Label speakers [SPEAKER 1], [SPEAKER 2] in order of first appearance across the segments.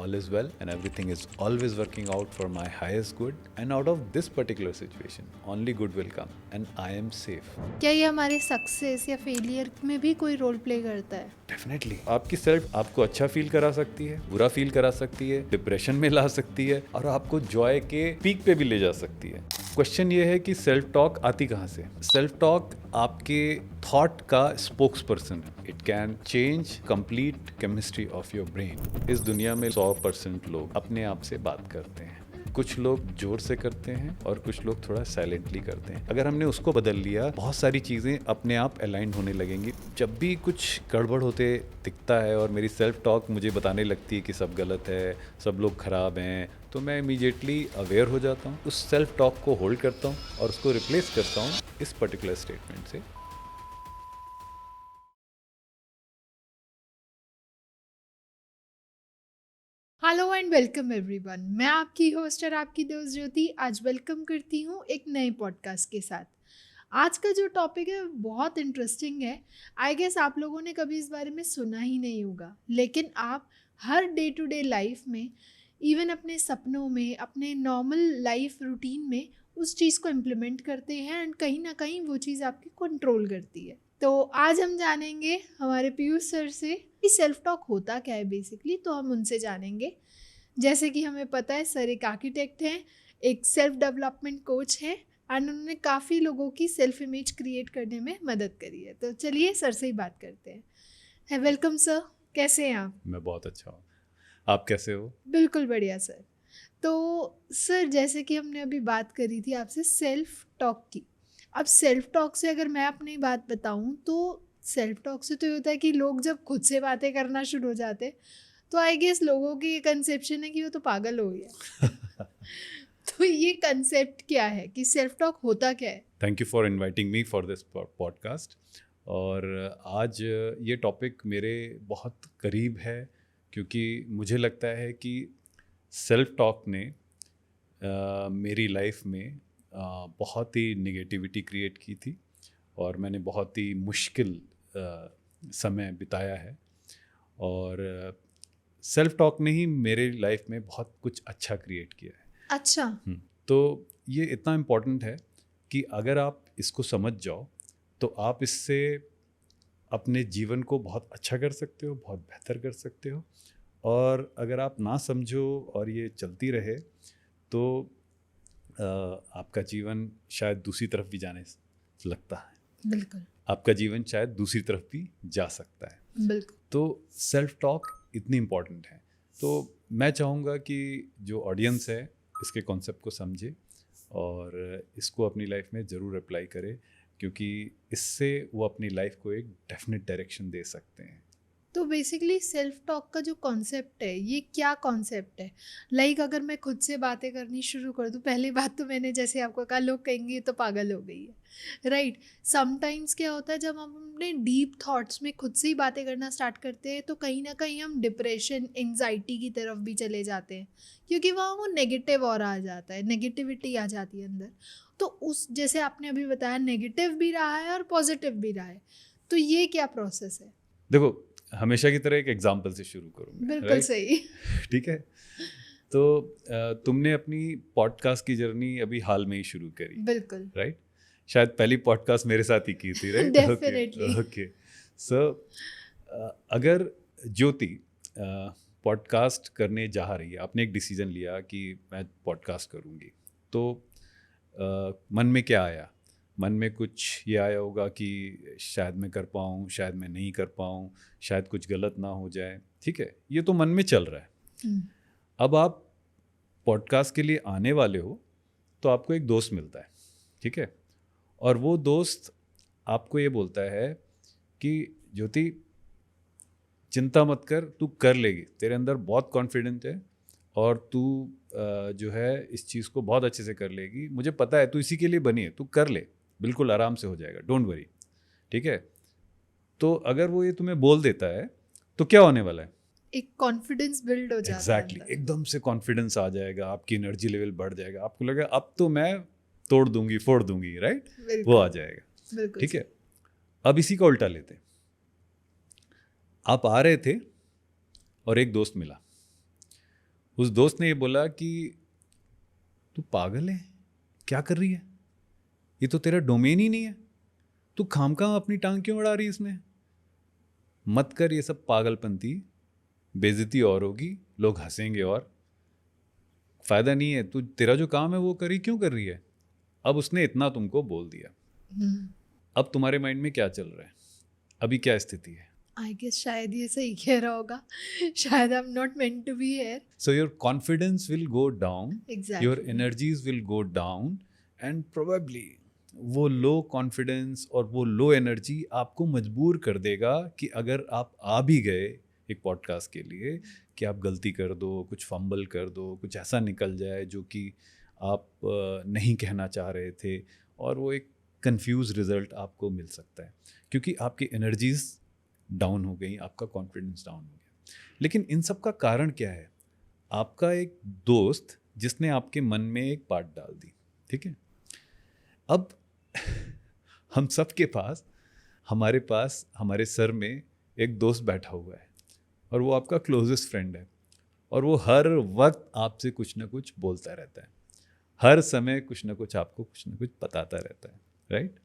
[SPEAKER 1] all is well and everything is always working out for my highest good. And out of this particular situation, only good will come and I am safe.
[SPEAKER 2] क्या ये हमारे success या failure में भी कोई role play करता है?
[SPEAKER 1] Definitely आपकी सेल्फ आपको अच्छा फील करा सकती है, बुरा फील करा सकती है, डिप्रेशन में ला सकती है और आपको जॉय के पीक पे भी ले जा सकती है। क्वेश्चन ये है कि सेल्फ टॉक आती कहाँ से? सेल्फ टॉक आपके थॉट का स्पोक्स पर्सन है। It can change complete chemistry of your brain. इस दुनिया में 100% लोग अपने आप से बात करते हैं। कुछ लोग जोर से करते हैं और कुछ लोग थोड़ा साइलेंटली करते हैं। अगर हमने उसको बदल लिया, बहुत सारी चीज़ें अपने आप अलाइन होने लगेंगी। जब भी कुछ गड़बड़ होते दिखता है और मेरी सेल्फ टॉक मुझे बताने लगती है कि सब गलत है, सब लोग खराब हैं, तो मैं इमीडिएटली अवेयर हो जाता हूँ, उस सेल्फ टॉक को होल्ड करता हूँ और उसको रिप्लेस करता हूँ इस पर्टिकुलर स्टेटमेंट से।
[SPEAKER 2] Hello and welcome everyone. मैं आपकी होस्ट और आपकी दोस्त ज्योति आज वेलकम करती हूँ एक नए पॉडकास्ट के साथ। आज का जो टॉपिक है बहुत इंटरेस्टिंग है। आई गेस आप लोगों ने कभी इस बारे में सुना ही नहीं होगा, लेकिन आप हर डे टू डे लाइफ में, इवन अपने सपनों में, अपने नॉर्मल लाइफ रूटीन में उस चीज़ को इम्प्लीमेंट करते हैं एंड कहीं ना कहीं वो चीज़ आपकी कंट्रोल करती है। तो आज हम जानेंगे हमारे पीयूष सर से कि सेल्फ टॉक होता क्या है बेसिकली, तो हम उनसे जानेंगे। जैसे कि हमें पता है सर एक आर्किटेक्ट हैं, एक सेल्फ डेवलपमेंट कोच हैं एंड उन्होंने काफ़ी लोगों की सेल्फ इमेज क्रिएट करने में मदद करी है। तो चलिए सर से ही बात करते हैं। वेलकम सर, कैसे हैं आप?
[SPEAKER 1] मैं बहुत अच्छा हूँ, आप कैसे हो?
[SPEAKER 2] बिल्कुल बढ़िया सर। तो सर जैसे कि हमने अभी बात करी थी आपसे सेल्फ टॉक की, अब सेल्फ टॉक से अगर मैं अपनी बात बताऊं तो सेल्फ टॉक से तो ये होता है कि लोग जब खुद से बातें करना शुरू हो जाते हैं तो आई गेस लोगों की ये कंसेप्शन है कि वो तो पागल हो गया। तो ये कंसेप्ट क्या है कि सेल्फ टॉक होता क्या है?
[SPEAKER 1] Thank you for inviting me for this podcast. और आज ये टॉपिक मेरे बहुत करीब है क्योंकि मुझे लगता है कि सेल्फ टॉक ने मेरी लाइफ में बहुत ही निगेटिविटी क्रिएट की थी और मैंने बहुत ही मुश्किल समय बिताया है। और सेल्फ टॉक ने ही मेरे लाइफ में बहुत कुछ अच्छा क्रिएट किया है।
[SPEAKER 2] अच्छा।
[SPEAKER 1] तो ये इतना इम्पोर्टेंट है कि अगर आप इसको समझ जाओ तो आप इससे अपने जीवन को बहुत अच्छा कर सकते हो, बहुत बेहतर कर सकते हो। और अगर आप ना समझो और ये चलती रहे तो आपका जीवन शायद दूसरी तरफ भी जाने लगता है।
[SPEAKER 2] बिल्कुल
[SPEAKER 1] आपका जीवन शायद दूसरी तरफ भी जा सकता है।
[SPEAKER 2] बिल्कुल।
[SPEAKER 1] तो सेल्फ टॉक इतनी इम्पॉर्टेंट है। तो मैं चाहूँगा कि जो ऑडियंस है इसके कॉन्सेप्ट को समझे और इसको अपनी लाइफ में ज़रूर अप्लाई करे क्योंकि इससे वो अपनी लाइफ को एक डेफिनेट डायरेक्शन दे सकते हैं।
[SPEAKER 2] तो बेसिकली सेल्फ टॉक का जो कॉन्सेप्ट है ये क्या कॉन्सेप्ट है? लाइक अगर मैं खुद से बातें करनी शुरू कर दूँ, पहली बात तो मैंने जैसे आपको कहा लोग कहेंगे ये तो पागल हो गई है, राइट? समटाइम्स क्या होता है जब हम अपने डीप थॉट्स में खुद से ही बातें करना स्टार्ट करते हैं तो कहीं ना कहीं हम डिप्रेशन, एंजाइटी की तरफ भी चले जाते हैं क्योंकि वहाँ वो नेगेटिव और आ जाता है, नेगेटिविटी आ जाती है अंदर। तो उस जैसे आपने अभी बताया नेगेटिव भी रहा है और पॉजिटिव भी रहा है, तो ये क्या प्रोसेस है?
[SPEAKER 1] देखो, हमेशा की तरह एक एग्जाम्पल से शुरू करूँगा।
[SPEAKER 2] बिल्कुल
[SPEAKER 1] राइट?
[SPEAKER 2] सही।
[SPEAKER 1] ठीक है। तो तुमने अपनी पॉडकास्ट की जर्नी अभी हाल में ही शुरू करी,
[SPEAKER 2] बिल्कुल।
[SPEAKER 1] राइट? शायद पहली पॉडकास्ट मेरे साथ ही की थी, राइट?
[SPEAKER 2] डेफिनेटली।
[SPEAKER 1] ओके। सो अगर ज्योति पॉडकास्ट करने जा रही है, आपने एक डिसीजन लिया कि मैं पॉडकास्ट करूँगी, तो मन में क्या आया? मन में कुछ ये आया होगा कि शायद मैं कर पाऊँ, शायद मैं नहीं कर पाऊँ, शायद कुछ गलत ना हो जाए, ठीक है? ये तो मन में चल रहा है। अब आप पॉडकास्ट के लिए आने वाले हो तो आपको एक दोस्त मिलता है, ठीक है? और वो दोस्त आपको ये बोलता है कि ज्योति चिंता मत कर, तू कर लेगी, तेरे अंदर बहुत कॉन्फिडेंट है और तू जो है इस चीज़ को बहुत अच्छे से कर लेगी, मुझे पता है, तू इसी के लिए बनी है, तू कर ले, बिल्कुल आराम से हो जाएगा, डोंट वरी, ठीक है? तो अगर वो ये तुम्हें बोल देता है तो क्या होने वाला है?
[SPEAKER 2] एक कॉन्फिडेंस बिल्ड हो जाता है
[SPEAKER 1] एग्जैक्टली,
[SPEAKER 2] अंदर।
[SPEAKER 1] एकदम से कॉन्फिडेंस आ जाएगा, आपकी एनर्जी लेवल बढ़ जाएगा, आपको लगेगा अब तो मैं तोड़ दूंगी, फोड़ दूंगी, राइट? वो
[SPEAKER 2] बिल्कुल
[SPEAKER 1] आ जाएगा,
[SPEAKER 2] बिल्कुल
[SPEAKER 1] ठीक है?
[SPEAKER 2] सही।
[SPEAKER 1] अब इसी का उल्टा लेते हैं। आप आ रहे थे और एक दोस्त मिला, उस दोस्त ने ये बोला कि तू पागल है, क्या कर रही है, ये तो तेरा डोमेन ही नहीं है, तू खामखा अपनी टांग क्यों अड़ा रही है इसमें, मत कर ये सब पागलपंती, बेइज्जती और होगी, लोग हंसेंगे और फायदा नहीं है, तू तेरा जो काम है वो करी क्यों कर रही है। अब उसने इतना तुमको बोल दिया, अब तुम्हारे माइंड में क्या चल रहा है, अभी क्या स्थिति है।
[SPEAKER 2] आई गेस शायद ये सही कह रहा होगा, शायद I am not meant to be here.
[SPEAKER 1] So your confidence will go down,
[SPEAKER 2] Exactly.
[SPEAKER 1] your energies will go down, and probably वो लो कॉन्फिडेंस और वो लो एनर्जी आपको मजबूर कर देगा कि अगर आप आ भी गए एक पॉडकास्ट के लिए कि आप गलती कर दो, कुछ फंबल कर दो, कुछ ऐसा निकल जाए जो कि आप नहीं कहना चाह रहे थे, और वो एक कंफ्यूज रिजल्ट आपको मिल सकता है क्योंकि आपकी एनर्जीज डाउन हो गई, आपका कॉन्फिडेंस डाउन हो गया। लेकिन इन सब का कारण क्या है, आपका एक दोस्त जिसने आपके मन में एक बात डाल दी, ठीक है। अब हम सब के पास, हमारे सर में एक दोस्त बैठा हुआ है और वो आपका क्लोजेस्ट फ्रेंड है और वो हर वक्त आपसे कुछ ना कुछ बोलता रहता है, हर समय कुछ ना कुछ आपको कुछ ना कुछ बताता रहता है, राइट।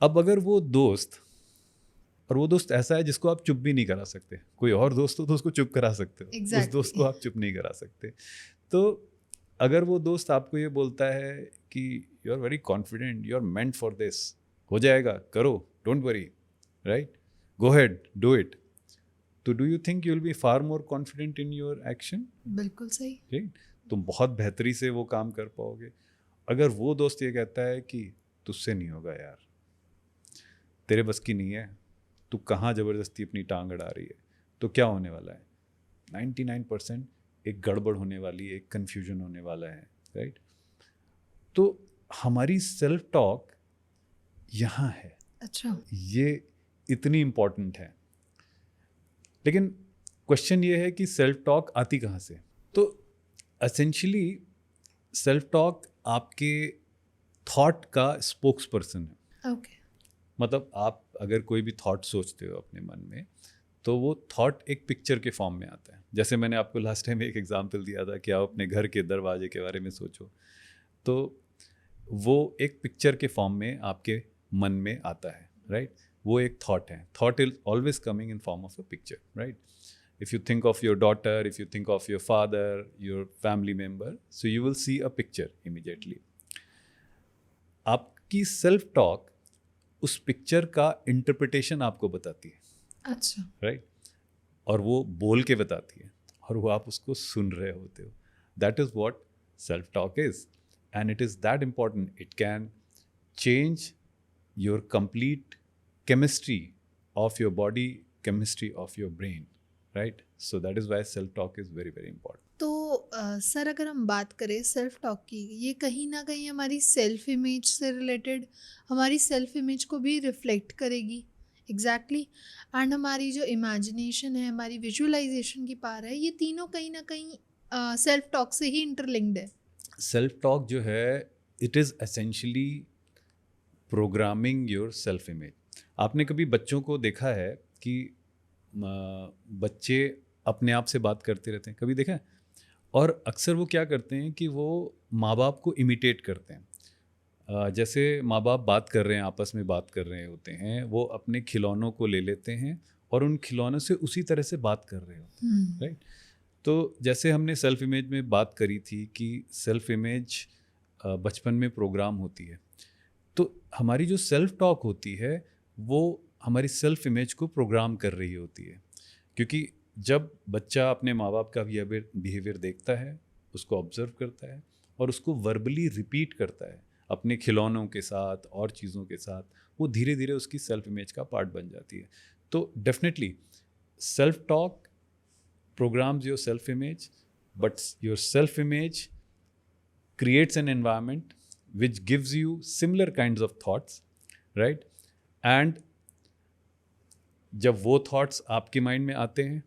[SPEAKER 1] अब अगर वो दोस्त, और वो दोस्त ऐसा है जिसको आप चुप भी नहीं करा सकते, कोई और दोस्त हो तो उसको चुप करा सकते हो,
[SPEAKER 2] Exactly.
[SPEAKER 1] उस दोस्त को आप चुप नहीं करा सकते। तो अगर वो दोस्त आपको ये बोलता है कि you are very confident, you are meant for this, हो जाएगा, करो, don't worry, right, go ahead, do it, तो do you think you will be far more confident in your action?
[SPEAKER 2] बिल्कुल सही।
[SPEAKER 1] राइट, तुम बहुत बेहतरी से वो काम कर पाओगे। अगर वो दोस्त ये कहता है कि तुझसे नहीं होगा यार, तेरे बस की नहीं है, तू कहाँ ज़बरदस्ती अपनी टांग अड़ा रही है, तो क्या होने वाला है, 99% एक गड़बड़ होने वाली है, एक कन्फ्यूजन होने वाला है, राइट। तो हमारी सेल्फ टॉक यहाँ है,
[SPEAKER 2] अच्छा,
[SPEAKER 1] ये इतनी इम्पॉर्टेंट है। लेकिन क्वेश्चन ये है कि सेल्फ टॉक आती कहाँ से। तो एसेंशियली सेल्फ टॉक आपके थॉट का स्पोक्स पर्सन है।
[SPEAKER 2] ओके।
[SPEAKER 1] मतलब आप अगर कोई भी थॉट सोचते हो अपने मन में, तो वो थॉट एक पिक्चर के फॉर्म में आता है। जैसे मैंने आपको लास्ट टाइम एक एग्जांपल दिया था कि आप अपने घर के दरवाजे के बारे में सोचो, तो वो एक पिक्चर के फॉर्म में आपके मन में आता है, राइट। वो एक थॉट है, thought is always coming in form of a picture, right. If you think of your daughter, if you think of your father, your family member, so you will see a picture immediately. आपकी self talk उस picture का interpretation आपको बताती है,
[SPEAKER 2] अच्छा,
[SPEAKER 1] right, और वो बोल के बताती है और वो आप उसको सुन रहे होते हो। That is what self talk is, and it is that important, it can change your complete chemistry of your body, chemistry of your brain, right? So that is why self talk is very very important.
[SPEAKER 2] तो sir अगर हम बात करें self talk की, ये कहीं ना कहीं हमारी सेल्फ इमेज से रिलेटेड, हमारी सेल्फ इमेज को भी रिफ्लेक्ट करेगी। एग्जैक्टली। एंड हमारी जो इमेजिनेशन है, हमारी विजुअलाइजेशन की पावर है, ये तीनों कहीं ना कहीं सेल्फ टॉक से ही इंटरलिंक्ड है।
[SPEAKER 1] सेल्फ टॉक जो है, it is essentially programming your self image. आपने कभी बच्चों को देखा है कि बच्चे अपने आप से बात करते रहते हैं, कभी देखा है? और अक्सर वो क्या करते हैं कि वो माँ बाप को इमिटेट करते हैं। जैसे माँ बाप बात कर रहे हैं, आपस में बात कर रहे होते हैं, वो अपने खिलौनों को ले लेते हैं और उन खिलौनों से उसी तरह से बात कर रहे होते हैं, राइट। तो जैसे हमने सेल्फ इमेज में बात करी थी कि सेल्फ इमेज बचपन में प्रोग्राम होती है, तो हमारी जो सेल्फ टॉक होती है वो हमारी सेल्फ इमेज को प्रोग्राम कर रही होती है। क्योंकि जब बच्चा अपने माँ बाप का बिहेवियर देखता है, उसको ऑब्जर्व करता है और उसको वर्बली रिपीट करता है अपने खिलौनों के साथ और चीज़ों के साथ, वो धीरे धीरे उसकी सेल्फ इमेज का पार्ट बन जाती है। तो definitely self talk programs your self image, but your self image creates an environment which gives you similar kinds of thoughts, right? And जब वो थॉट्स आपके माइंड में आते हैं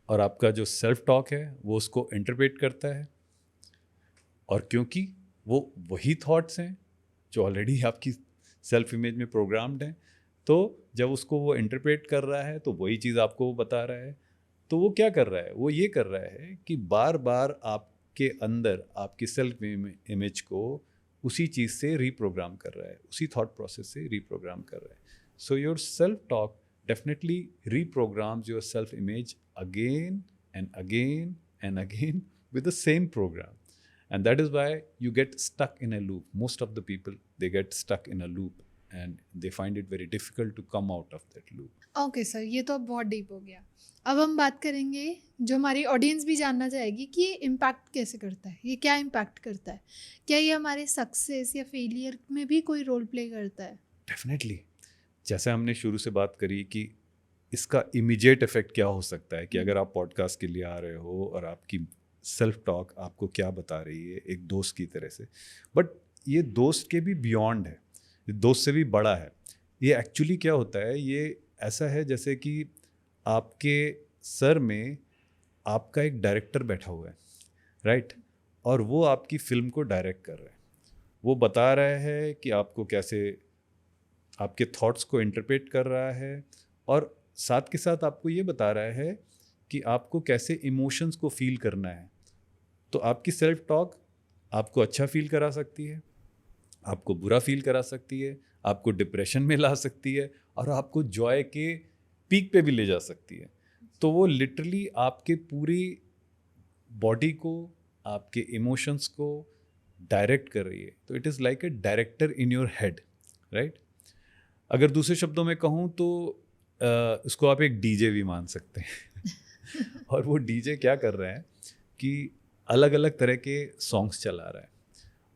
[SPEAKER 1] और आपका जो सेल्फ टॉक है वो उसको इंटरप्रेट करता है, और क्योंकि वो वही थॉट्स हैं जो ऑलरेडी आपकी सेल्फ इमेज में प्रोग्राम्ड हैं, तो जब उसको वो इंटरप्रेट कर रहा है तो वही चीज़ आपको वो बता रहा है, तो वो क्या कर रहा है, वो ये कर रहा है कि बार बार आपके अंदर आपकी सेल्फ इमेज को उसी चीज़ से रीप्रोग्राम कर रहा है, उसी थॉट प्रोसेस से रीप्रोग्राम कर रहा है. So your self talk definitely reprograms your self image again and again and again with the same program, and that is why you get stuck in a loop. Most of the people, they get stuck in a loop and they find it very difficult to come out of that loop.
[SPEAKER 2] Okay sir, ये तो अब बहुत deep हो गया। अब हम बात करेंगे, जो हमारी ऑडियंस भी जानना चाहेगी कि ये इम्पैक्ट कैसे करता है, ये क्या इम्पैक्ट करता है, क्या ये हमारे सक्सेस या फेलियर में भी कोई रोल प्ले करता है?
[SPEAKER 1] डेफिनेटली, जैसे हमने शुरू से बात करी कि इसका इमीडिएट इफेक्ट क्या हो सकता है, कि अगर आप पॉडकास्ट के लिए आ रहे हो और आपकी सेल्फ टॉक आपको क्या बता रही है एक दोस्त की तरह से, बट ये दोस्त के भी बियॉन्ड है, ये दोस्त से भी बड़ा है। ये एक्चुअली क्या होता है, ये ऐसा है जैसे कि आपके सर में आपका एक डायरेक्टर बैठा हुआ है, राइट, और वो आपकी फिल्म को डायरेक्ट कर रहा है। वो बता रहा है कि आपको कैसे आपके थॉट्स को इंटरप्रेट कर रहा है, और साथ के साथ आपको ये बता रहा है कि आपको कैसे इमोशंस को फील करना है। तो आपकी सेल्फ टॉक आपको अच्छा फील करा सकती है, आपको बुरा फील करा सकती है, आपको डिप्रेशन में ला सकती है, और आपको जॉय के पीक पे भी ले जा सकती है। तो वो लिटरली आपके पूरी बॉडी को, आपके इमोशंस को डायरेक्ट कर रही है। तो it is like a director in your head, right. अगर दूसरे शब्दों में कहूँ तो उसको आप एक डीजे भी मान सकते हैं। और वो डीजे क्या कर रहा है कि अलग अलग तरह के सॉन्ग्स चला रहा है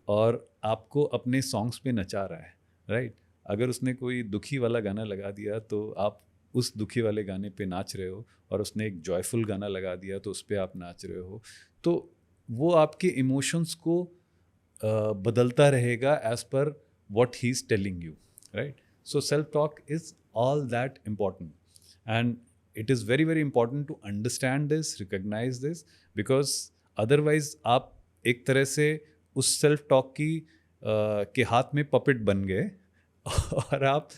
[SPEAKER 1] और आपको अपने सॉन्ग्स पे नचा रहा है, राइट। अगर उसने कोई दुखी वाला गाना लगा दिया तो आप उस दुखी वाले गाने पे नाच रहे हो, और उसने एक जॉयफुल गाना लगा दिया तो उस पर आप नाच रहे हो। तो वो आपके इमोशंस को बदलता रहेगा as per what he is telling you, right. So self-talk is all that important, and it is very very important to understand this, recognize this, because otherwise आप एक तरह से उस self-talk की के हाथ में पपेट बन गए और आप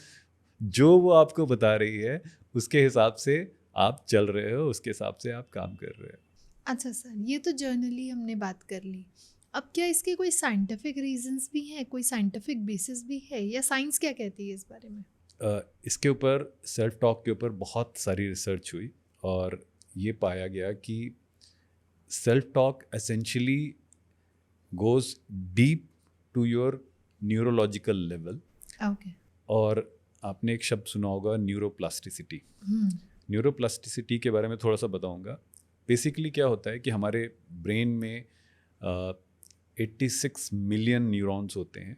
[SPEAKER 1] जो वो आपको बता रही है उसके हिसाब से आप चल रहे हो, उसके हिसाब से आप काम कर रहे हो।
[SPEAKER 2] अच्छा सर, ये तो जर्नली हमने बात कर ली। अब क्या इसके कोई साइंटिफिक रीजंस भी हैं, कोई साइंटिफिक बेसिस भी है, या साइंस क्या कहती है इस बारे में?
[SPEAKER 1] इसके ऊपर सेल्फ टॉक के ऊपर बहुत सारी रिसर्च हुई और ये पाया गया कि self talk essentially goes deep to your neurological level.
[SPEAKER 2] Okay.
[SPEAKER 1] और आपने एक शब्द सुना होगा, न्यूरोप्लास्टिसिटी। न्यूरोप्लास्टिसिटी के बारे में थोड़ा सा बताऊंगा। बेसिकली क्या होता है कि हमारे ब्रेन में 86 मिलियन न्यूरॉन्स होते हैं,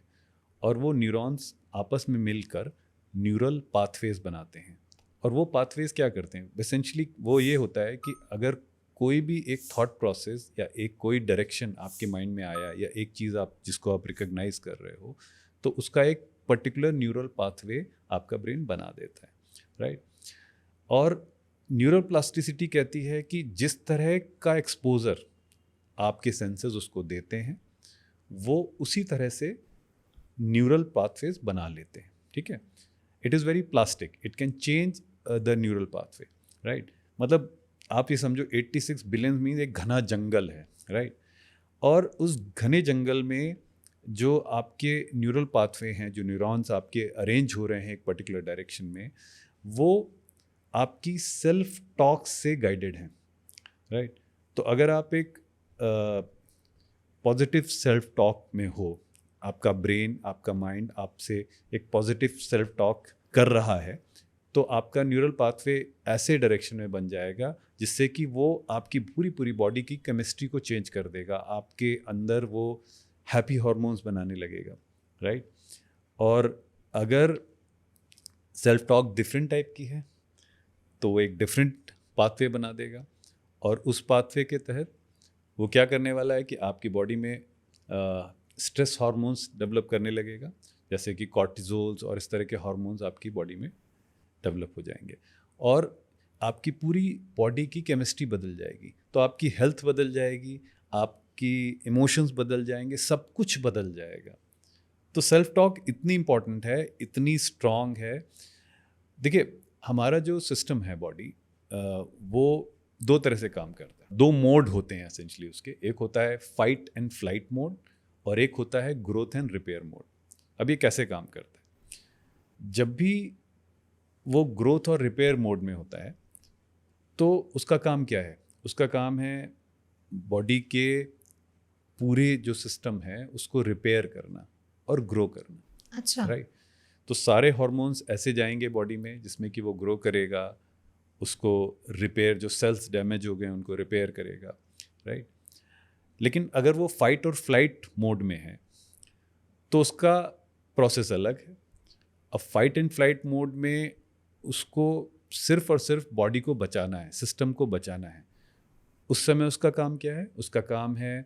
[SPEAKER 1] और वो न्यूरॉन्स आपस में मिलकर न्यूरल पाथवेज बनाते हैं। और वो पाथवेज क्या करते हैं, एसेंशियली वो ये होता है कि अगर कोई भी एक थॉट प्रोसेस या एक कोई डायरेक्शन आपके माइंड में आया, या एक चीज़ आप जिसको आप रिकॉग्नाइज कर रहे हो, तो उसका एक पर्टिकुलर न्यूरल पाथवे आपका ब्रेन बना देता है, राइट। और न्यूरल प्लास्टिसिटी कहती है कि जिस तरह का एक्सपोजर आपके सेंसेस उसको देते हैं, वो उसी तरह से न्यूरल पाथवेज बना लेते हैं, ठीक है। It is very plastic, it can change the neural pathway, right. मतलब आप ये समझो 86 बिलियन मीन्स एक घना जंगल है, राइट। और उस घने जंगल में जो आपके न्यूरल पाथवे हैं, जो न्यूरॉन्स आपके अरेंज हो रहे हैं एक पर्टिकुलर डायरेक्शन में, वो आपकी सेल्फ टॉक से गाइडेड हैं, राइट। तो अगर आप एक पॉजिटिव सेल्फ टॉक में हो, आपका ब्रेन, आपका माइंड आपसे एक पॉजिटिव सेल्फ टॉक कर रहा है, तो आपका न्यूरल पाथवे ऐसे डायरेक्शन में बन जाएगा जिससे कि वो आपकी पूरी बॉडी की केमिस्ट्री को चेंज कर देगा। आपके अंदर वो हैप्पी हार्मोन्स बनाने लगेगा, राइट। और अगर सेल्फ टॉक डिफरेंट टाइप की है तो वो एक डिफरेंट पाथवे बना देगा, और उस पाथवे के तहत वो क्या करने वाला है कि आपकी बॉडी में स्ट्रेस हार्मोन्स डेवलप करने लगेगा, जैसे कि कॉर्टिजोल्स और इस तरह के हार्मोन्स आपकी बॉडी में डेवलप हो जाएंगे, और आपकी पूरी बॉडी की केमिस्ट्री बदल जाएगी। तो आपकी हेल्थ बदल जाएगी, आपकी इमोशंस बदल जाएंगे, सब कुछ बदल जाएगा। तो सेल्फ टॉक इतनी इम्पॉर्टेंट है, इतनी स्ट्रॉन्ग है। देखिए, हमारा जो सिस्टम है बॉडी, वो दो तरह से काम करता है। दो मोड होते हैं एसेंशली उसके, एक होता है फाइट एंड फ्लाइट मोड और एक होता है ग्रोथ एंड रिपेयर मोड। अब ये कैसे काम करता है? जब भी वो ग्रोथ और रिपेयर मोड में होता है तो उसका काम क्या है? उसका काम है बॉडी के पूरे जो सिस्टम है उसको रिपेयर करना और ग्रो करना।
[SPEAKER 2] अच्छा।
[SPEAKER 1] राइट। तो सारे हार्मोन्स ऐसे जाएंगे बॉडी में जिसमें कि वो ग्रो करेगा, उसको रिपेयर, जो सेल्स डैमेज हो गए उनको रिपेयर करेगा। राइट। लेकिन अगर वो फाइट और फ्लाइट मोड में है तो उसका प्रोसेस अलग है। अब फाइट एंड फ्लाइट मोड में उसको सिर्फ और सिर्फ बॉडी को बचाना है, सिस्टम को बचाना है। उस समय उसका काम क्या है? उसका काम है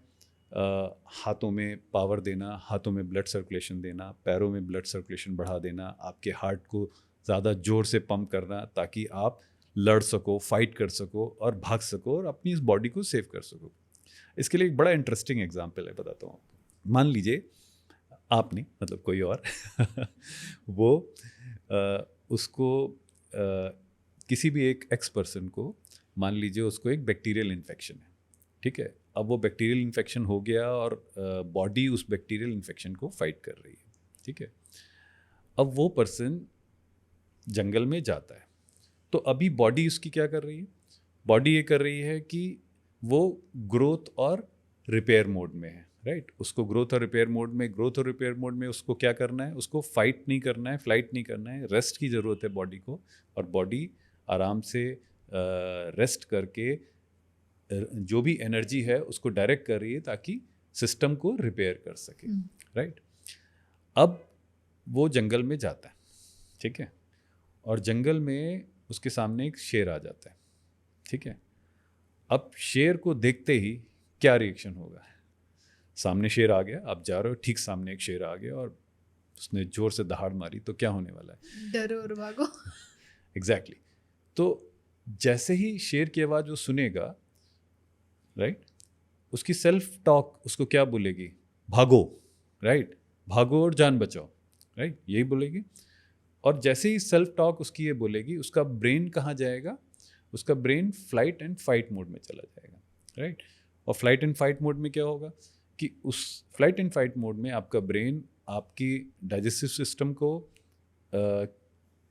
[SPEAKER 1] हाथों में पावर देना, हाथों में ब्लड सर्कुलेशन देना, पैरों में ब्लड सर्कुलेशन बढ़ा देना, आपके हार्ट को ज़्यादा ज़ोर से पंप करना ताकि आप लड़ सको, फाइट कर सको और भाग सको और अपनी इस बॉडी को सेव कर सको। इसके लिए एक बड़ा इंटरेस्टिंग एग्जाम्पल है, बताता हूँ आपको। मान लीजिए आपने, मतलब कोई और वो उसको किसी भी एक एक्स पर्सन को, मान लीजिए उसको एक बैक्टीरियल इन्फेक्शन है। ठीक है। अब वो बैक्टीरियल इन्फेक्शन हो गया और बॉडी उस बैक्टीरियल इन्फेक्शन को फाइट कर रही है। ठीक है। अब वो पर्सन जंगल में जाता है तो अभी बॉडी उसकी क्या कर रही है? बॉडी ये कर रही है कि वो ग्रोथ और रिपेयर मोड में है। राइट। उसको ग्रोथ और रिपेयर मोड में उसको क्या करना है? उसको फाइट नहीं करना है, फ्लाइट नहीं करना है, रेस्ट की ज़रूरत है बॉडी को। और बॉडी आराम से रेस्ट करके जो भी एनर्जी है उसको डायरेक्ट कर रही है ताकि सिस्टम को रिपेयर कर सके। राइट। अब वो जंगल में जाता है। ठीक है। और जंगल में उसके सामने एक शेर आ जाता है। ठीक है। अब शेर को देखते ही क्या रिएक्शन होगा? सामने शेर आ गया, आप जा रहे हो, ठीक सामने एक शेर आ गया और उसने जोर से दहाड़ मारी, तो क्या होने वाला है?
[SPEAKER 2] डरो और भागो।
[SPEAKER 1] एग्जैक्टली। तो जैसे ही शेर की आवाज़ वो सुनेगा, राइट, उसकी सेल्फ टॉक उसको क्या बोलेगी? भागो। राइट। भागो और जान बचाओ। राइट। यही बोलेगी। और जैसे ही सेल्फ टॉक उसकी ये बोलेगी, उसका ब्रेन कहाँ जाएगा? उसका brain flight and fight mode में चला जाएगा। राइट। और फ्लाइट एंड फाइट मोड में क्या होगा कि उस फ्लाइट एंड फाइट मोड में आपका ब्रेन आपकी डाइजेस्टिव सिस्टम को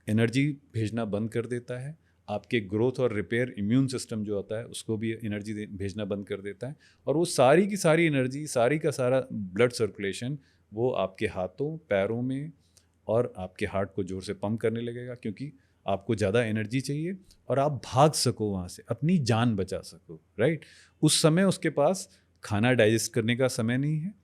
[SPEAKER 1] एनर्जी भेजना बंद कर देता है, आपके ग्रोथ और रिपेयर इम्यून सिस्टम जो होता है उसको भी एनर्जी भेजना बंद कर देता है। और वो सारी की सारी एनर्जी, सारी का सारा ब्लड सर्कुलेशन वो आपके हाथों, पैरों में और आपके हार्ट को जोर से पंप करने लगेगा, क्योंकि आपको ज़्यादा एनर्जी चाहिए और आप भाग सको वहाँ से, अपनी जान बचा सको। राइट। उस समय उसके पास खाना डाइजेस्ट करने का समय नहीं है,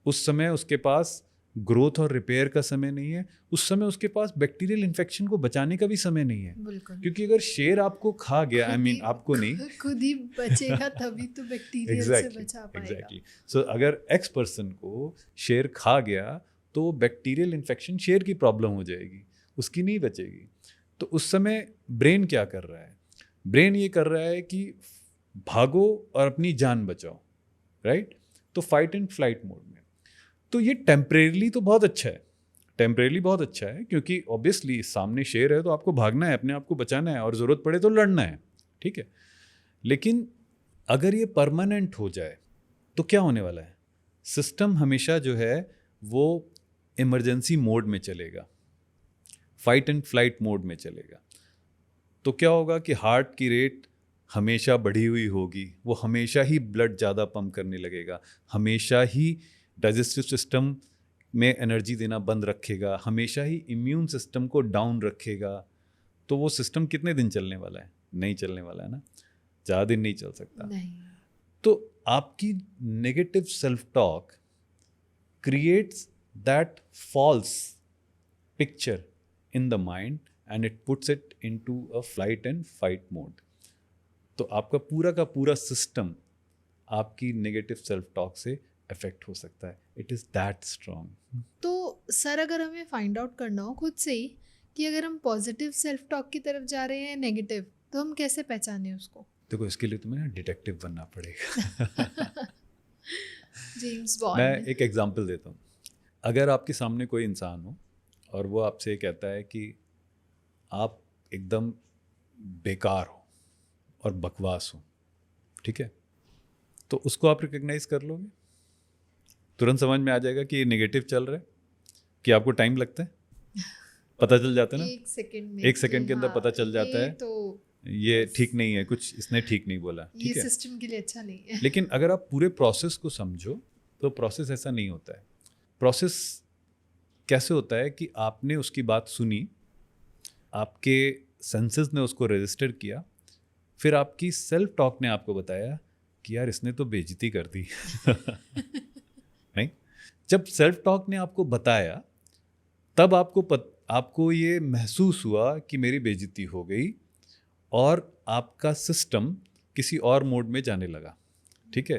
[SPEAKER 1] उस समय उसके पास ग्रोथ और रिपेयर का समय नहीं है, उस समय उसके पास बैक्टीरियल इन्फेक्शन को बचाने का भी समय नहीं है।
[SPEAKER 2] बिल्कुल।
[SPEAKER 1] क्योंकि अगर शेर आपको खा गया, आई मीन आपको नहीं,
[SPEAKER 2] खुद ही बचेगा तभी तो बैक्टीरियल से बचा पाएगा।
[SPEAKER 1] एग्जैक्टली। सो अगर एक्स पर्सन को शेर खा गया तो बैक्टीरियल इन्फेक्शन शेर की प्रॉब्लम हो जाएगी, उसकी नहीं बचेगी। तो उस समय ब्रेन क्या कर रहा है? ब्रेन ये कर रहा है कि भागो और अपनी जान बचाओ। राइट। तो फाइट एंड फ्लाइट मोड में। तो ये टेम्परेरीली तो बहुत अच्छा है, टेम्परेरीली बहुत अच्छा है, क्योंकि ऑब्वियसली सामने शेर है तो आपको भागना है, अपने आप को बचाना है और ज़रूरत पड़े तो लड़ना है। ठीक है। लेकिन अगर ये परमानेंट हो जाए तो क्या होने वाला है? सिस्टम हमेशा जो है वो इमरजेंसी मोड में चलेगा, फाइट एंड फ्लाइट मोड में चलेगा। तो क्या होगा कि हार्ट की रेट हमेशा बढ़ी हुई होगी, वो हमेशा ही ब्लड ज़्यादा पंप करने लगेगा, हमेशा ही डाइजेस्टिव सिस्टम में एनर्जी देना बंद रखेगा, हमेशा ही इम्यून सिस्टम को डाउन रखेगा। तो वो सिस्टम कितने दिन चलने वाला है? नहीं चलने वाला है ना, ज़्यादा दिन नहीं चल सकता।
[SPEAKER 2] नहीं।
[SPEAKER 1] तो आपकी negative self talk creates that false picture in the mind and it puts it into a flight and fight mode. तो आपका का पूरा सिस्टम आपकी नेगेटिव सेल्फ टॉक से अफेक्ट हो सकता है। It is that strong.
[SPEAKER 2] तो सर, अगर हमें फाइंड आउट करना हो खुद से ही कि अगर हम पॉजिटिव सेल्फ टॉक की तरफ जा रहे हैं नेगेटिव, तो हम कैसे पहचाने उसको?
[SPEAKER 1] देखो, इसके लिए तुम्हें ना डिटेक्टिव बनना पड़ेगा।
[SPEAKER 2] James bond.
[SPEAKER 1] मैं एक एग्जांपल देता हूँ। अगर आपके सामने कोई इंसान हो और वो आपसे कहता है कि आप एकदम बेकार हो और बकवास हो, ठीक है, तो उसको आप रिकग्नाइज कर लोगे, तुरंत समझ में आ जाएगा कि ये नेगेटिव चल रहा है, कि आपको टाइम लगता है, पता चल जाता है ना,
[SPEAKER 2] 1 सेकंड में
[SPEAKER 1] 1 सेकंड के अंदर पता चल जाता है
[SPEAKER 2] तो
[SPEAKER 1] ये ठीक नहीं है, कुछ इसने ठीक नहीं बोला,
[SPEAKER 2] ये
[SPEAKER 1] ठीक है।
[SPEAKER 2] सिस्टम के लिए अच्छा नहीं है।
[SPEAKER 1] लेकिन अगर आप पूरे प्रोसेस को समझो तो प्रोसेस ऐसा नहीं होता है। प्रोसेस कैसे होता है कि आपने उसकी बात सुनी, आपके सेंसेस ने उसको रजिस्टर किया, फिर आपकी सेल्फ टॉक ने आपको बताया कि यार इसने तो बेइज्जती कर दी नहीं, जब सेल्फ टॉक ने आपको बताया तब आपको ये महसूस हुआ कि मेरी बेइज्जती हो गई, और आपका सिस्टम किसी और मोड में जाने लगा, ठीक है,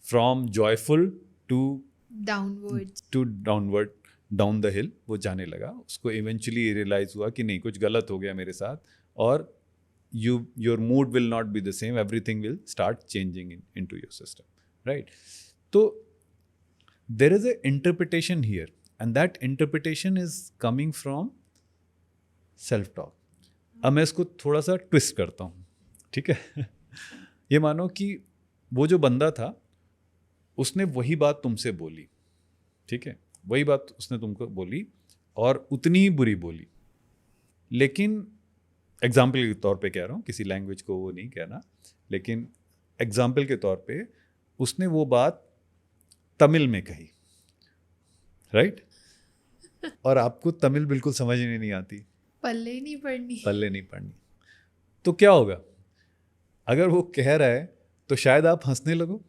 [SPEAKER 1] from joyful to downward, down the hill वो जाने लगा। उसको इवेंचुअली रियलाइज हुआ कि नहीं, कुछ गलत हो गया मेरे साथ, और your mood will not be the same, everything will start changing into your system, right. तो there is a interpretation here, and that interpretation is coming from self talk. अब मैं इसको थोड़ा सा ट्विस्ट करता हूँ, ठीक है ये मानो कि वो जो बंदा था उसने वही बात तुमसे बोली, ठीक है, वही बात उसने तुमको बोली और उतनी ही बुरी बोली, लेकिन एग्जाम्पल के तौर पे कह रहा हूँ, किसी लैंग्वेज को वो नहीं कहना, लेकिन एग्जाम्पल के तौर पे उसने वो बात तमिल में कही, राइट, और आपको तमिल बिल्कुल समझ नहीं आती,
[SPEAKER 2] पल्ले नहीं पड़नी,
[SPEAKER 1] तो क्या होगा? अगर वो कह रहा है तो शायद आप हंसने लगो,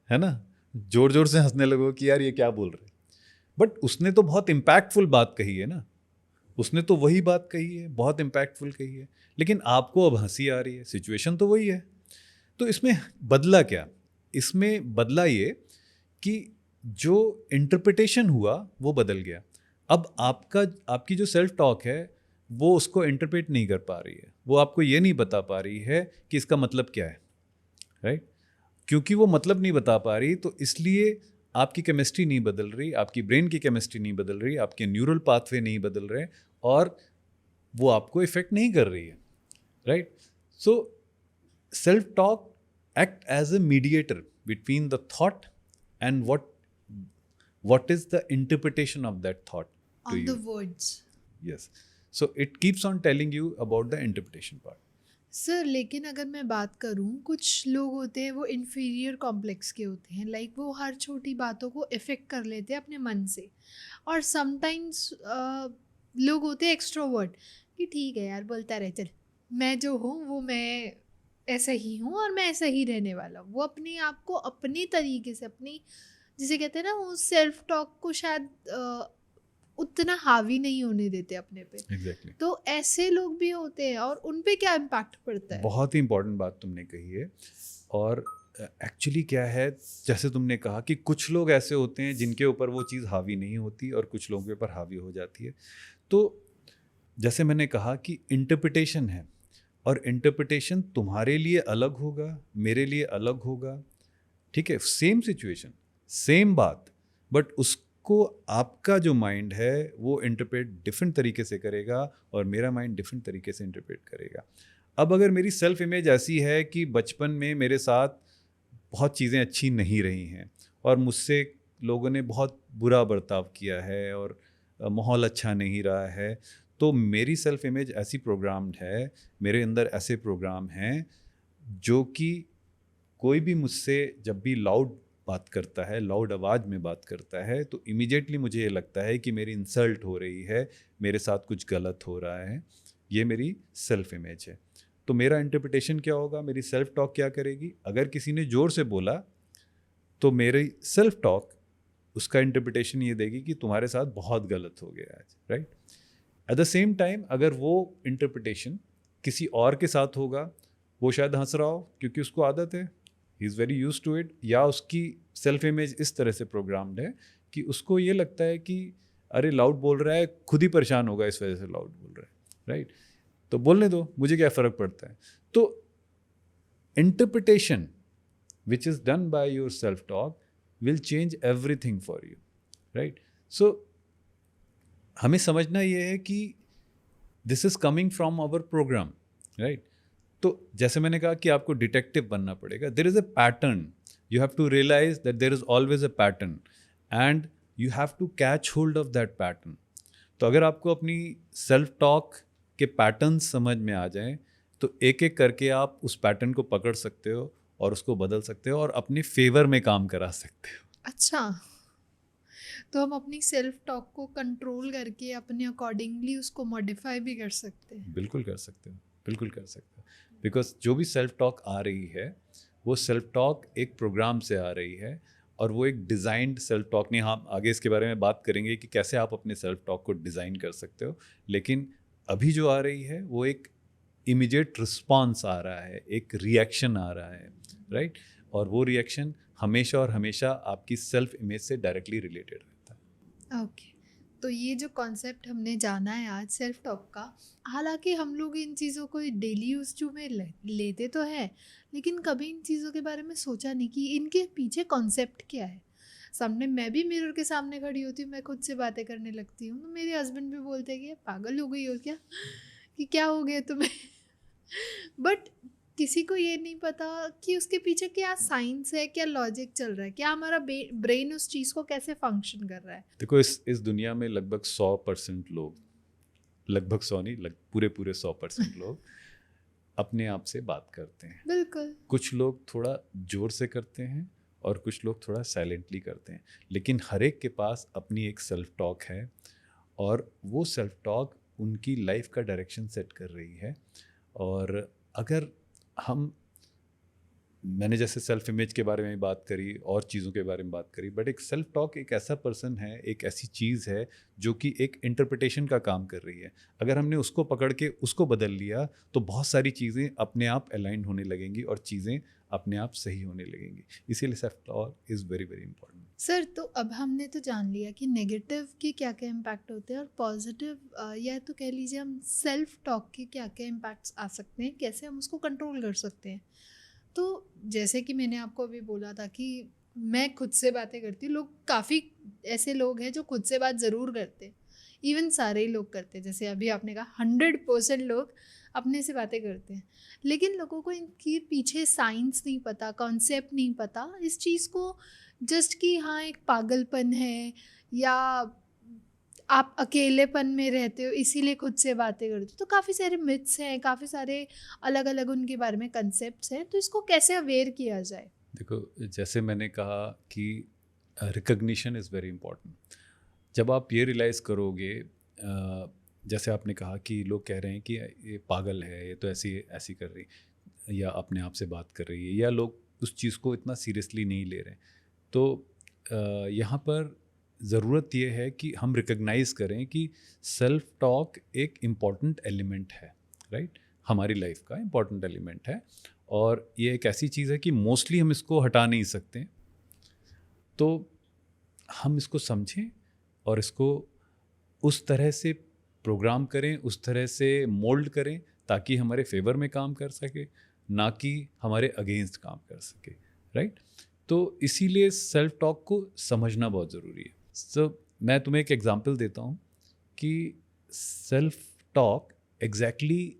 [SPEAKER 1] है ना, जोर जोर से हंसने लगो कि यार ये क्या बोल रहे, बट उसने तो बहुत इम्पैक्टफुल बात कही है ना, उसने तो वही बात कही है, बहुत इम्पैक्टफुल कही है, लेकिन आपको अब हंसी आ रही है, सिचुएशन तो वही है। तो इसमें बदला क्या? इसमें बदला ये कि जो इंटरप्रिटेशन हुआ वो बदल गया। अब आपकी जो सेल्फ टॉक है वो उसको इंटरप्रेट नहीं कर पा रही है, वो आपको ये नहीं बता पा रही है कि इसका मतलब क्या है, राइट। क्योंकि वो मतलब नहीं बता पा रही, तो इसलिए आपकी केमिस्ट्री नहीं बदल रही, आपकी ब्रेन की केमिस्ट्री नहीं बदल रही, आपके न्यूरल पाथवे नहीं बदल रहे, और वो आपको इफेक्ट नहीं कर रही है, right. So self talk act as a mediator between the thought and what is the interpretation of that thought to
[SPEAKER 2] on
[SPEAKER 1] you.
[SPEAKER 2] the words.
[SPEAKER 1] Yes. So it keeps on telling you about the interpretation part.
[SPEAKER 2] Sir लेकिन अगर मैं बात करूं, कुछ लोग होते हैं वो इन्फीरियर कॉम्प्लेक्स के होते हैं, लाइक वो हर छोटी बातों को इफेक्ट कर लेते हैं अपने मन से, और समटाइम्स लोग होते हैं एक्सट्रोवर्ट कि ठीक है यार बोलता रहे, चल मैं जो हूँ वो मैं ऐसा ही हूँ और मैं ऐसा ही रहने वाला हूँ। वो अपने आप को अपने तरीके से, अपनी जिसे कहते हैं ना, वो सेल्फ टॉक को शायद उतना हावी नहीं होने देते अपने पे।
[SPEAKER 1] Exactly.
[SPEAKER 2] तो ऐसे लोग भी होते हैं, और उन पे क्या इम्पैक्ट पड़ता है?
[SPEAKER 1] बहुत ही इंपॉर्टेंट बात तुमने कही है, और एक्चुअली क्या है, जैसे तुमने कहा कि कुछ लोग ऐसे होते हैं जिनके ऊपर वो चीज़ हावी नहीं होती और कुछ लोगों के ऊपर हावी हो जाती है। तो जैसे मैंने कहा कि इंटरप्रिटेशन है, और इंटरप्रिटेशन तुम्हारे लिए अलग होगा, मेरे लिए अलग होगा, ठीक है, सेम सिचुएशन सेम बात, बट उसको आपका जो माइंड है वो इंटरप्रेट डिफरेंट तरीके से करेगा और मेरा माइंड डिफरेंट तरीके से इंटरप्रेट करेगा। अब अगर मेरी सेल्फ इमेज ऐसी है कि बचपन में मेरे साथ बहुत चीज़ें अच्छी नहीं रही हैं और मुझसे लोगों ने बहुत बुरा बर्ताव किया है और माहौल अच्छा नहीं रहा है, तो मेरी सेल्फ इमेज ऐसी प्रोग्राम्ड है, मेरे अंदर ऐसे प्रोग्राम हैं जो कि कोई भी मुझसे जब भी लाउड बात करता है, लाउड आवाज़ में बात करता है, तो इमीडिएटली मुझे ये लगता है कि मेरी इंसल्ट हो रही है, मेरे साथ कुछ गलत हो रहा है। ये मेरी सेल्फ इमेज है। तो मेरा इंटरप्रिटेशन क्या होगा, मेरी सेल्फ टॉक क्या करेगी? अगर किसी ने ज़ोर से बोला तो मेरी सेल्फ टॉक उसका इंटरप्रिटेशन ये देगी कि तुम्हारे साथ बहुत गलत हो गया आज, right. At the same time अगर वो इंटरप्रिटेशन किसी और के साथ होगा, वो शायद हंस रहा हो क्योंकि उसको आदत है, he is very use to it, या उसकी सेल्फ इमेज इस तरह से प्रोग्राम्ड है कि उसको ये लगता है कि अरे लाउड बोल रहा है, खुद ही परेशान होगा इस वजह से लाउड बोल रहा है, राइट, तो बोलने दो, मुझे क्या फ़र्क पड़ता है। तो interpretation which is done by your self talk will change everything for you, right. So हमें समझना ये है कि this is coming from our programme, right. तो जैसे मैंने कहा कि आपको डिटेक्टिव बनना पड़ेगा. There is a pattern. You have to realise that there is always a pattern and you have to catch hold of that pattern. तो अगर आपको अपनी सेल्फ टॉक के पैटर्न समझ में आ जाएं तो एक एक करके आप उस पैटर्न को पकड़ सकते हो और उसको बदल सकते हो और अपने फेवर में काम करा सकते हो.
[SPEAKER 2] अच्छा, तो हम अपनी सेल्फ टॉक को कंट्रोल करके अपने अकॉर्डिंगली उसको मॉडिफाई भी कर सकते हैं.
[SPEAKER 1] बिल्कुल कर सकते हो, बिल्कुल कर सकते हो. बिकॉज जो भी सेल्फ टॉक आ रही है वो सेल्फ टॉक एक प्रोग्राम से आ रही है और वो एक डिज़ाइंड सेल्फ टॉक नहीं. हम आगे इसके बारे में बात करेंगे कि कैसे आप अपने सेल्फ टॉक को डिज़ाइन कर सकते हो. लेकिन अभी जो आ रही है वो एक इमीडिएट रिस्पॉन्स आ रहा है, एक रिएक्शन आ रहा है, राइट. और वो रिएक्शन हमेशा और हमेशा आपकी सेल्फ इमेज से डायरेक्टली रिलेटेड रहता है.
[SPEAKER 2] ओके, तो ये जो कॉन्सेप्ट हमने जाना है आज सेल्फ टॉक का, हालांकि हम लोग इन चीज़ों को डेली यूज में लेते तो हैं, लेकिन कभी इन चीज़ों के बारे में सोचा नहीं कि इनके पीछे कॉन्सेप्ट क्या है. सामने मैं भी मिरर के सामने खड़ी होती हूँ, मैं खुद से बातें करने लगती हूँ, तो मेरे हस्बैंड भी बोलते हैं कि ये पागल हो गई हो क्या, कि क्या हो गया तुम्हें. बट किसी को ये नहीं पता कि उसके पीछे क्या साइंस है, क्या लॉजिक चल रहा है, क्या हमारा ब्रेन उस चीज़ को कैसे फंक्शन कर रहा है.
[SPEAKER 1] देखो इस दुनिया में लगभग 100% लोग, लगभग 100 नहीं, पूरे 100% लोग अपने आप से बात करते हैं.
[SPEAKER 2] बिल्कुल.
[SPEAKER 1] कुछ लोग थोड़ा जोर से करते हैं और कुछ लोग थोड़ा साइलेंटली करते हैं. लेकिन हर एक के पास अपनी एक सेल्फ टॉक है और वो सेल्फ टॉक उनकी लाइफ का डायरेक्शन सेट कर रही है. और अगर मैंने जैसे सेल्फ इमेज के बारे में बात करी और चीज़ों के बारे में बात करी, बट एक सेल्फ टॉक एक ऐसा पर्सन है, एक ऐसी चीज़ है जो कि एक इंटरप्रिटेशन का काम कर रही है. अगर हमने उसको पकड़ के उसको बदल लिया तो बहुत सारी चीज़ें अपने आप अलाइन होने लगेंगी और चीज़ें अपने आप सही होने लगेंगी. इसीलिए self talk is very very important.
[SPEAKER 2] Sir, तो अब हमने तो जान लिया कि नेगेटिव के क्या क्या इम्पैक्ट होते हैं और पॉजिटिव या तो कह लीजिए हम सेल्फ टॉक के क्या क्या इम्पैक्ट्स आ सकते हैं, कैसे हम उसको कंट्रोल कर सकते हैं. तो जैसे कि मैंने आपको अभी बोला था कि मैं खुद से बातें करती हूँ, लोग काफ़ी ऐसे लोग हैं जो खुद से बात ज़रूर करते हैं, इवन सारे ही लोग करते हैं. जैसे अभी आपने कहा 100% लोग अपने से बातें करते हैं, लेकिन लोगों को इनके पीछे साइंस नहीं पता, कॉन्सेप्ट नहीं पता इस चीज़ को. जस्ट कि हाँ एक पागलपन है या आप अकेलेपन में रहते हो इसीलिए खुद से बातें करते हो. तो काफ़ी सारे मिथ्स हैं, काफ़ी सारे अलग अलग उनके बारे में कंसेप्ट्स हैं, तो इसको कैसे अवेयर किया जाए.
[SPEAKER 1] देखो जैसे मैंने कहा कि रिकग्निशन इज़ वेरी इंपॉर्टेंट. जब आप ये रियलाइज़ करोगे, जैसे आपने कहा कि लोग कह रहे हैं कि ये पागल है, ये तो ऐसी ऐसी कर रही या अपने आप से बात कर रही है, या लोग उस चीज़ को इतना सीरियसली नहीं ले रहे. तो यहाँ पर ज़रूरत ये है कि हम रिकग्नाइज़ करें कि सेल्फ टॉक एक इम्पॉर्टेंट एलिमेंट है, राइट. हमारी लाइफ का इम्पॉर्टेंट एलिमेंट है और ये एक ऐसी चीज़ है कि मोस्टली हम इसको हटा नहीं सकते. तो हम इसको समझें और इसको उस तरह से प्रोग्राम करें, उस तरह से मोल्ड करें ताकि हमारे फेवर में काम कर सके, ना कि हमारे अगेंस्ट काम कर सके, राइट. तो इसीलिए सेल्फ टॉक को समझना बहुत ज़रूरी है. मैं तुम्हें एक एग्जांपल देता हूँ कि सेल्फ टॉक एग्जैक्टली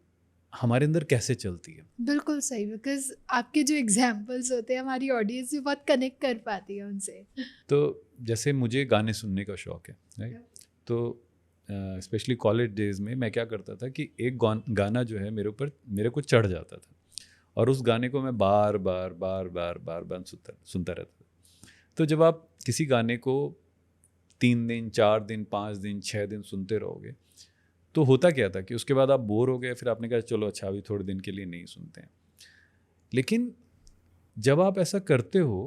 [SPEAKER 1] हमारे अंदर कैसे चलती है.
[SPEAKER 2] बिल्कुल सही, बिकॉज आपके जो एग्जाम्पल्स होते हैं हमारी ऑडियंस भी बहुत कनेक्ट कर पाती है उनसे.
[SPEAKER 1] तो जैसे मुझे गाने सुनने का शौक़ है, राइट. तो स्पेशली कॉलेज डेज में मैं क्या करता था कि एक गाना जो है मेरे को चढ़ जाता था और उस गाने को मैं बार बार सुनता रहता था. तो जब आप किसी गाने को 3 दिन 4 दिन 5 दिन 6 दिन सुनते रहोगे तो होता क्या था कि उसके बाद आप बोर हो गए, फिर आपने कहा चलो अच्छा अभी थोड़े दिन के लिए नहीं सुनते हैं. लेकिन जब आप ऐसा करते हो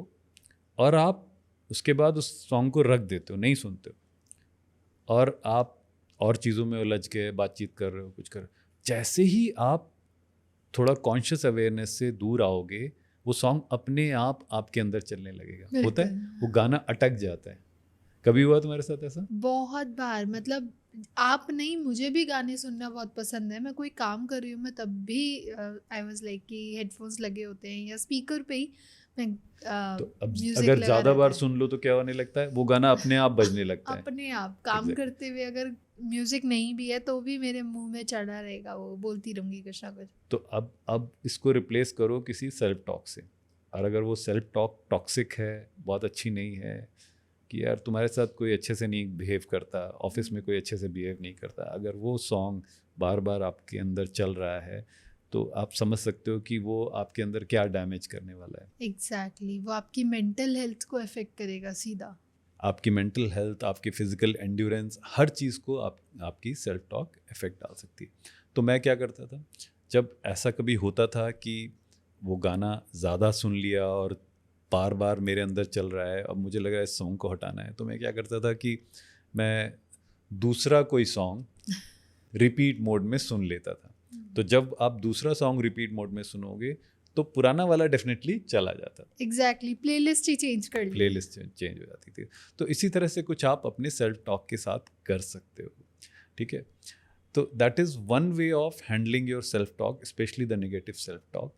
[SPEAKER 1] और आप उसके बाद उस सॉन्ग को रख देते हो, नहीं सुनते हो और आप और चीज़ों में उलझ के बातचीत कर रहे हो, कुछ कर रहे हो, जैसे ही आप थोड़ा कॉन्शियस अवेयरनेस से दूर आओगे वो सॉन्ग अपने आप आपके अंदर चलने लगेगा. होता है, वो गाना अटक जाता है. कभी हुआ तुम्हारे साथ ऐसा?
[SPEAKER 2] बहुत बार, मतलब आप नहीं, मुझे भी गाने सुनना बहुत पसंद है. मैं कोई काम कर रही हूँ, मैं तब भी आई वाज लाइक कि हेडफोन्स लगे होते हैं या स्पीकर पे ही मैं
[SPEAKER 1] तो अब
[SPEAKER 2] म्यूजिक
[SPEAKER 1] अगर
[SPEAKER 2] लगा
[SPEAKER 1] ज़्यादा
[SPEAKER 2] रहता
[SPEAKER 1] बार
[SPEAKER 2] है
[SPEAKER 1] सुन लो तो क्या होने लगता है, वो गाना अपने आप बजने लगता है।
[SPEAKER 2] अपने आप काम
[SPEAKER 1] Exactly.
[SPEAKER 2] करते हुए अगर म्यूजिक नहीं भी है तो भी मेरे मुंह में चढ़ा रहेगा, वो बोलती रहूंगी कुछ ना कुछ।
[SPEAKER 1] तो अब इसको रिप्लेस करो किसी सेल्फ टॉक से। और अगर वो सेल्फ टॉक टॉक्सिक है, बहुत अच्छी नहीं है, कि यार तुम्हारे साथ कोई अच्छे से नहीं बिहेव करता, ऑफिस में कोई अच्छे से बिहेव नहीं करता, अगर वो सॉन्ग बार बार आपके अंदर चल रहा है तो आप समझ सकते हो कि वो आपके अंदर क्या डैमेज करने वाला है।
[SPEAKER 2] एग्जैक्टली वो आपकी मेंटल हेल्थ को अफेक्ट करेगा सीधा।
[SPEAKER 1] आपकी मेंटल हेल्थ, आपकी फिजिकल एंड्योरेंस, हर चीज़ को आपकी सेल्फ टॉक इफेक्ट डाल सकती है। तो मैं क्या करता था, जब ऐसा कभी होता था कि वो गाना ज़्यादा सुन लिया और बार बार मेरे अंदर चल रहा है, अब मुझे लग रहा है इस सॉन्ग को हटाना है, तो मैं क्या करता था कि मैं दूसरा कोई सॉन्ग रिपीट मोड में सुन लेता था। तो जब आप दूसरा सॉन्ग रिपीट मोड में सुनोगे तो पुराना वाला डेफिनेटली चला जाता,
[SPEAKER 2] एग्जैक्टली प्लेलिस्ट ही चेंज कर ली।
[SPEAKER 1] प्लेलिस्ट चेंज हो जाती थी। तो इसी तरह से कुछ आप अपने सेल्फ टॉक के साथ कर सकते हो, ठीक है। तो that is one way of handling your self talk, specially the negative self talk.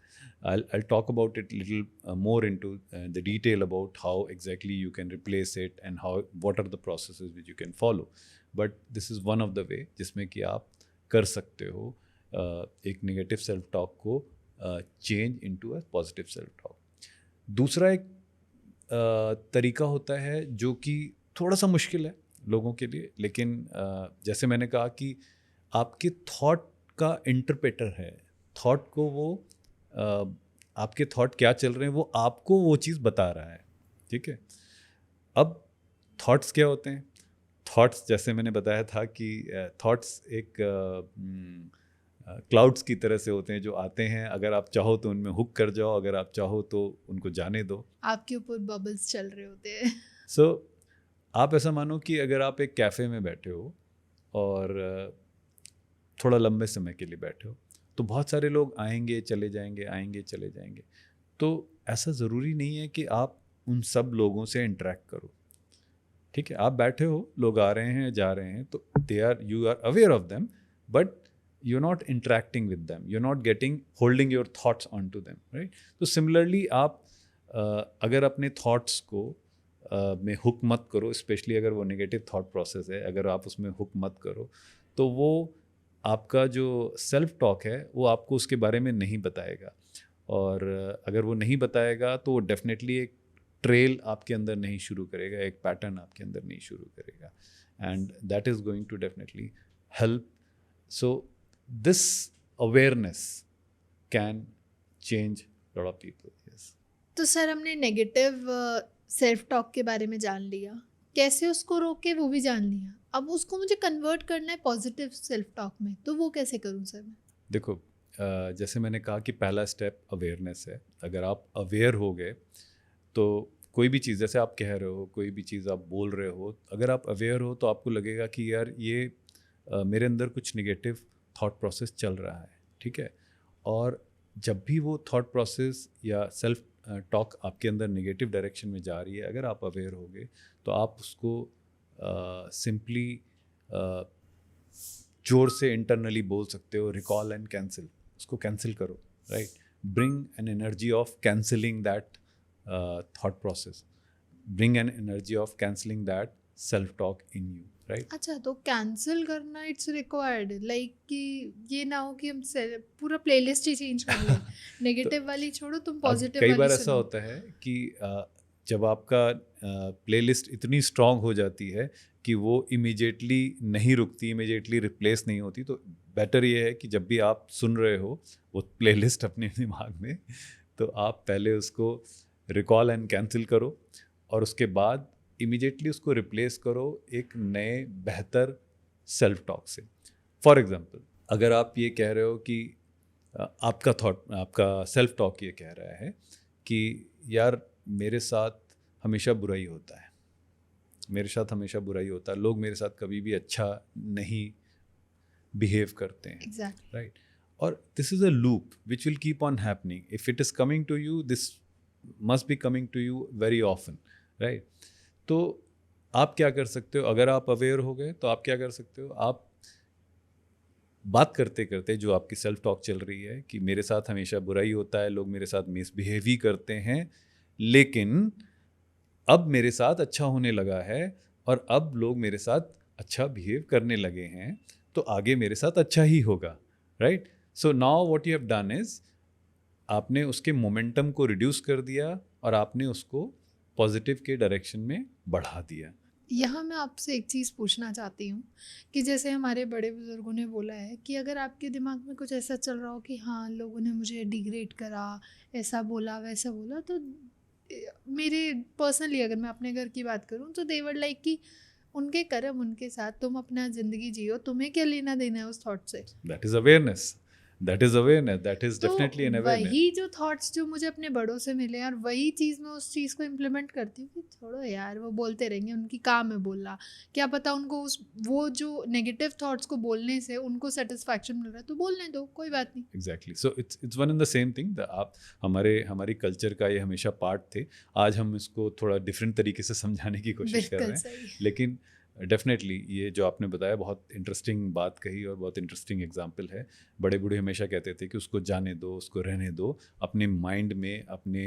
[SPEAKER 1] I'll talk about it little more into the detail about how exactly you can replace it and what are the processes which you can follow. But this is one of the way जिसमें कि आप कर सकते हो एक negative self talk को change into a positive self talk. दूसरा एक तरीका होता है जो कि थोड़ा सा मुश्किल है लोगों के लिए, लेकिन जैसे मैंने कहा कि आपके थॉट का इंटरप्रेटर है, थॉट को वो आपके थॉट क्या चल रहे हैं वो आपको वो चीज़ बता रहा है, ठीक है. अब थॉट्स क्या होते हैं? थॉट्स जैसे मैंने बताया था कि थॉट्स एक क्लाउड्स की तरह से होते हैं जो आते हैं, अगर आप चाहो तो उनमें हुक कर जाओ, अगर आप चाहो तो उनको जाने दो.
[SPEAKER 2] आपके ऊपर बबल्स चल रहे होते हैं।
[SPEAKER 1] सो आप ऐसा मानो कि अगर आप एक कैफ़े में बैठे हो और थोड़ा लंबे समय के लिए बैठे हो, तो बहुत सारे लोग आएंगे चले जाएंगे, आएंगे चले जाएंगे. तो ऐसा ज़रूरी नहीं है कि आप उन सब लोगों से इंटरेक्ट करो, ठीक है. आप बैठे हो, लोग आ रहे हैं जा रहे हैं, तो you are aware of them, but you're not interacting with them, you're not holding your thoughts onto them, right? तो similarly आप अगर अपने thoughts को में हुक मत करो, स्पेशली अगर वो नेगेटिव थॉट प्रोसेस है, अगर आप उसमें हुक मत करो, तो वो आपका जो सेल्फ टॉक है वो आपको उसके बारे में नहीं बताएगा. और अगर वो नहीं बताएगा तो वो डेफिनेटली एक ट्रेल आपके अंदर नहीं शुरू करेगा, एक पैटर्न आपके अंदर नहीं शुरू करेगा, and that is going to definitely help. So this awareness can change a lot of people. Yes.
[SPEAKER 2] तो सर हमने नेगेटिव सेल्फ टॉक के बारे में जान लिया, कैसे उसको रोके वो भी जान लिया, अब उसको मुझे कन्वर्ट करना है पॉजिटिव सेल्फ टॉक में, तो वो कैसे करूं सर मैं?
[SPEAKER 1] देखो, जैसे मैंने कहा कि पहला स्टेप अवेयरनेस है. अगर आप अवेयर हो गए तो कोई भी चीज़, जैसे आप कह रहे हो, कोई भी चीज़ आप बोल रहे हो, अगर आप अवेयर हो तो आपको लगेगा कि यार ये मेरे अंदर कुछ नेगेटिव थॉट प्रोसेस चल रहा है, ठीक है. और जब भी वो थॉट प्रोसेस या सेल्फ टॉक आपके अंदर नेगेटिव डायरेक्शन में जा रही है, अगर आप अवेयर होगे तो आप उसको सिंपली जोर से इंटरनली बोल सकते हो, रिकॉल एंड कैंसिल. उसको कैंसिल करो, right. Bring an energy of cancelling that thought process, bring an energy of cancelling that self talk in you, right.
[SPEAKER 2] अच्छा, तो कैंसिल करना इट्स रिक्वायर्ड, लाइक कि ये ना हो कि हम पूरा प्लेलिस्ट ही चेंज कर लें, नेगेटिव वाली छोड़ो तुम पॉजिटिव
[SPEAKER 1] कई
[SPEAKER 2] वाली
[SPEAKER 1] बार ऐसा
[SPEAKER 2] सुनो.
[SPEAKER 1] होता है कि जब आपका प्लेलिस्ट इतनी स्ट्रांग हो जाती है कि वो इमीडिएटली नहीं रुकती, इमीडिएटली रिप्लेस नहीं होती, तो बेटर ये है कि जब भी आप सुन रहे हो वो प्लेलिस्ट अपने दिमाग में, तो आप पहले उसको रिकॉल एंड कैंसिल करो और उसके बाद इमीडिएटली उसको रिप्लेस करो एक नए बेहतर सेल्फ टॉक से. फॉर एग्जांपल, अगर आप ये कह रहे हो कि आपका सेल्फ टॉक ये कह रहा है कि यार मेरे साथ हमेशा बुराई होता है, मेरे साथ हमेशा बुराई होता है, लोग मेरे साथ कभी भी अच्छा नहीं बिहेव करते हैं,
[SPEAKER 2] Exactly.
[SPEAKER 1] राइट. और this is a loop which will keep on happening. If it is coming to you, this must be coming to you very often, right. तो आप क्या कर सकते हो, अगर आप अवेयर हो गए तो आप क्या कर सकते हो, आप बात करते करते जो आपकी सेल्फ टॉक चल रही है कि मेरे साथ हमेशा बुराई होता है, लोग मेरे साथ मिसबिहेव ही करते हैं, लेकिन अब मेरे साथ अच्छा होने लगा है और अब लोग मेरे साथ अच्छा बिहेव करने लगे हैं, तो आगे मेरे साथ अच्छा ही होगा, right? So now what you have done is, आपने उसके मोमेंटम को रिड्यूस कर दिया और आपने उसको पॉजिटिव के डायरेक्शन में बढ़ा दिया।
[SPEAKER 2] यहाँ मैं आपसे एक चीज़ पूछना चाहती हूँ कि जैसे हमारे बड़े बुजुर्गों ने बोला है कि अगर आपके दिमाग में कुछ ऐसा चल रहा हो कि हाँ लोगों ने मुझे डिग्रेड करा, ऐसा बोला वैसा बोला, तो मेरे पर्सनली अगर मैं अपने घर की बात करूँ तो देवर लाइक कि उनके कर्म उनके साथ, तुम अपना ज़िंदगी जियो, तुम्हें क्या लेना देना है उस थॉट से।
[SPEAKER 1] That is awareness, that is awareness, that is
[SPEAKER 2] तो
[SPEAKER 1] डेफिनेटली एन अवेयरनेस।
[SPEAKER 2] वही जो थॉट्स जो मुझे अपने बड़ों से मिले और वही चीज़ मैं उस चीज़ को इम्प्लीमेंट करती हूँ कि छोड़ो यार, वो बोलते रहेंगे, उनकी काम है बोलना, क्या पता उनको उस वो जो नेगेटिव थॉट्स को बोलने से उनको सेटिस्फैक्शन मिल रहा है, तो बोलने दो, कोई बात नहीं।
[SPEAKER 1] Exactly, so it's one and the same thing. आप हमारी कल्चर का ये हमेशा पार्ट थे। आज हम इसको थोड़ा डिफरेंट तरीके से समझाने की कोशिश कर
[SPEAKER 2] बिल्कुल
[SPEAKER 1] रहे हैं,
[SPEAKER 2] सही।
[SPEAKER 1] लेकिन डेफिनेटली ये जो आपने बताया बहुत इंटरेस्टिंग बात कही और बहुत इंटरेस्टिंग एग्जांपल है। बड़े बूढ़े हमेशा कहते थे कि उसको जाने दो, उसको रहने दो, अपने माइंड में, अपने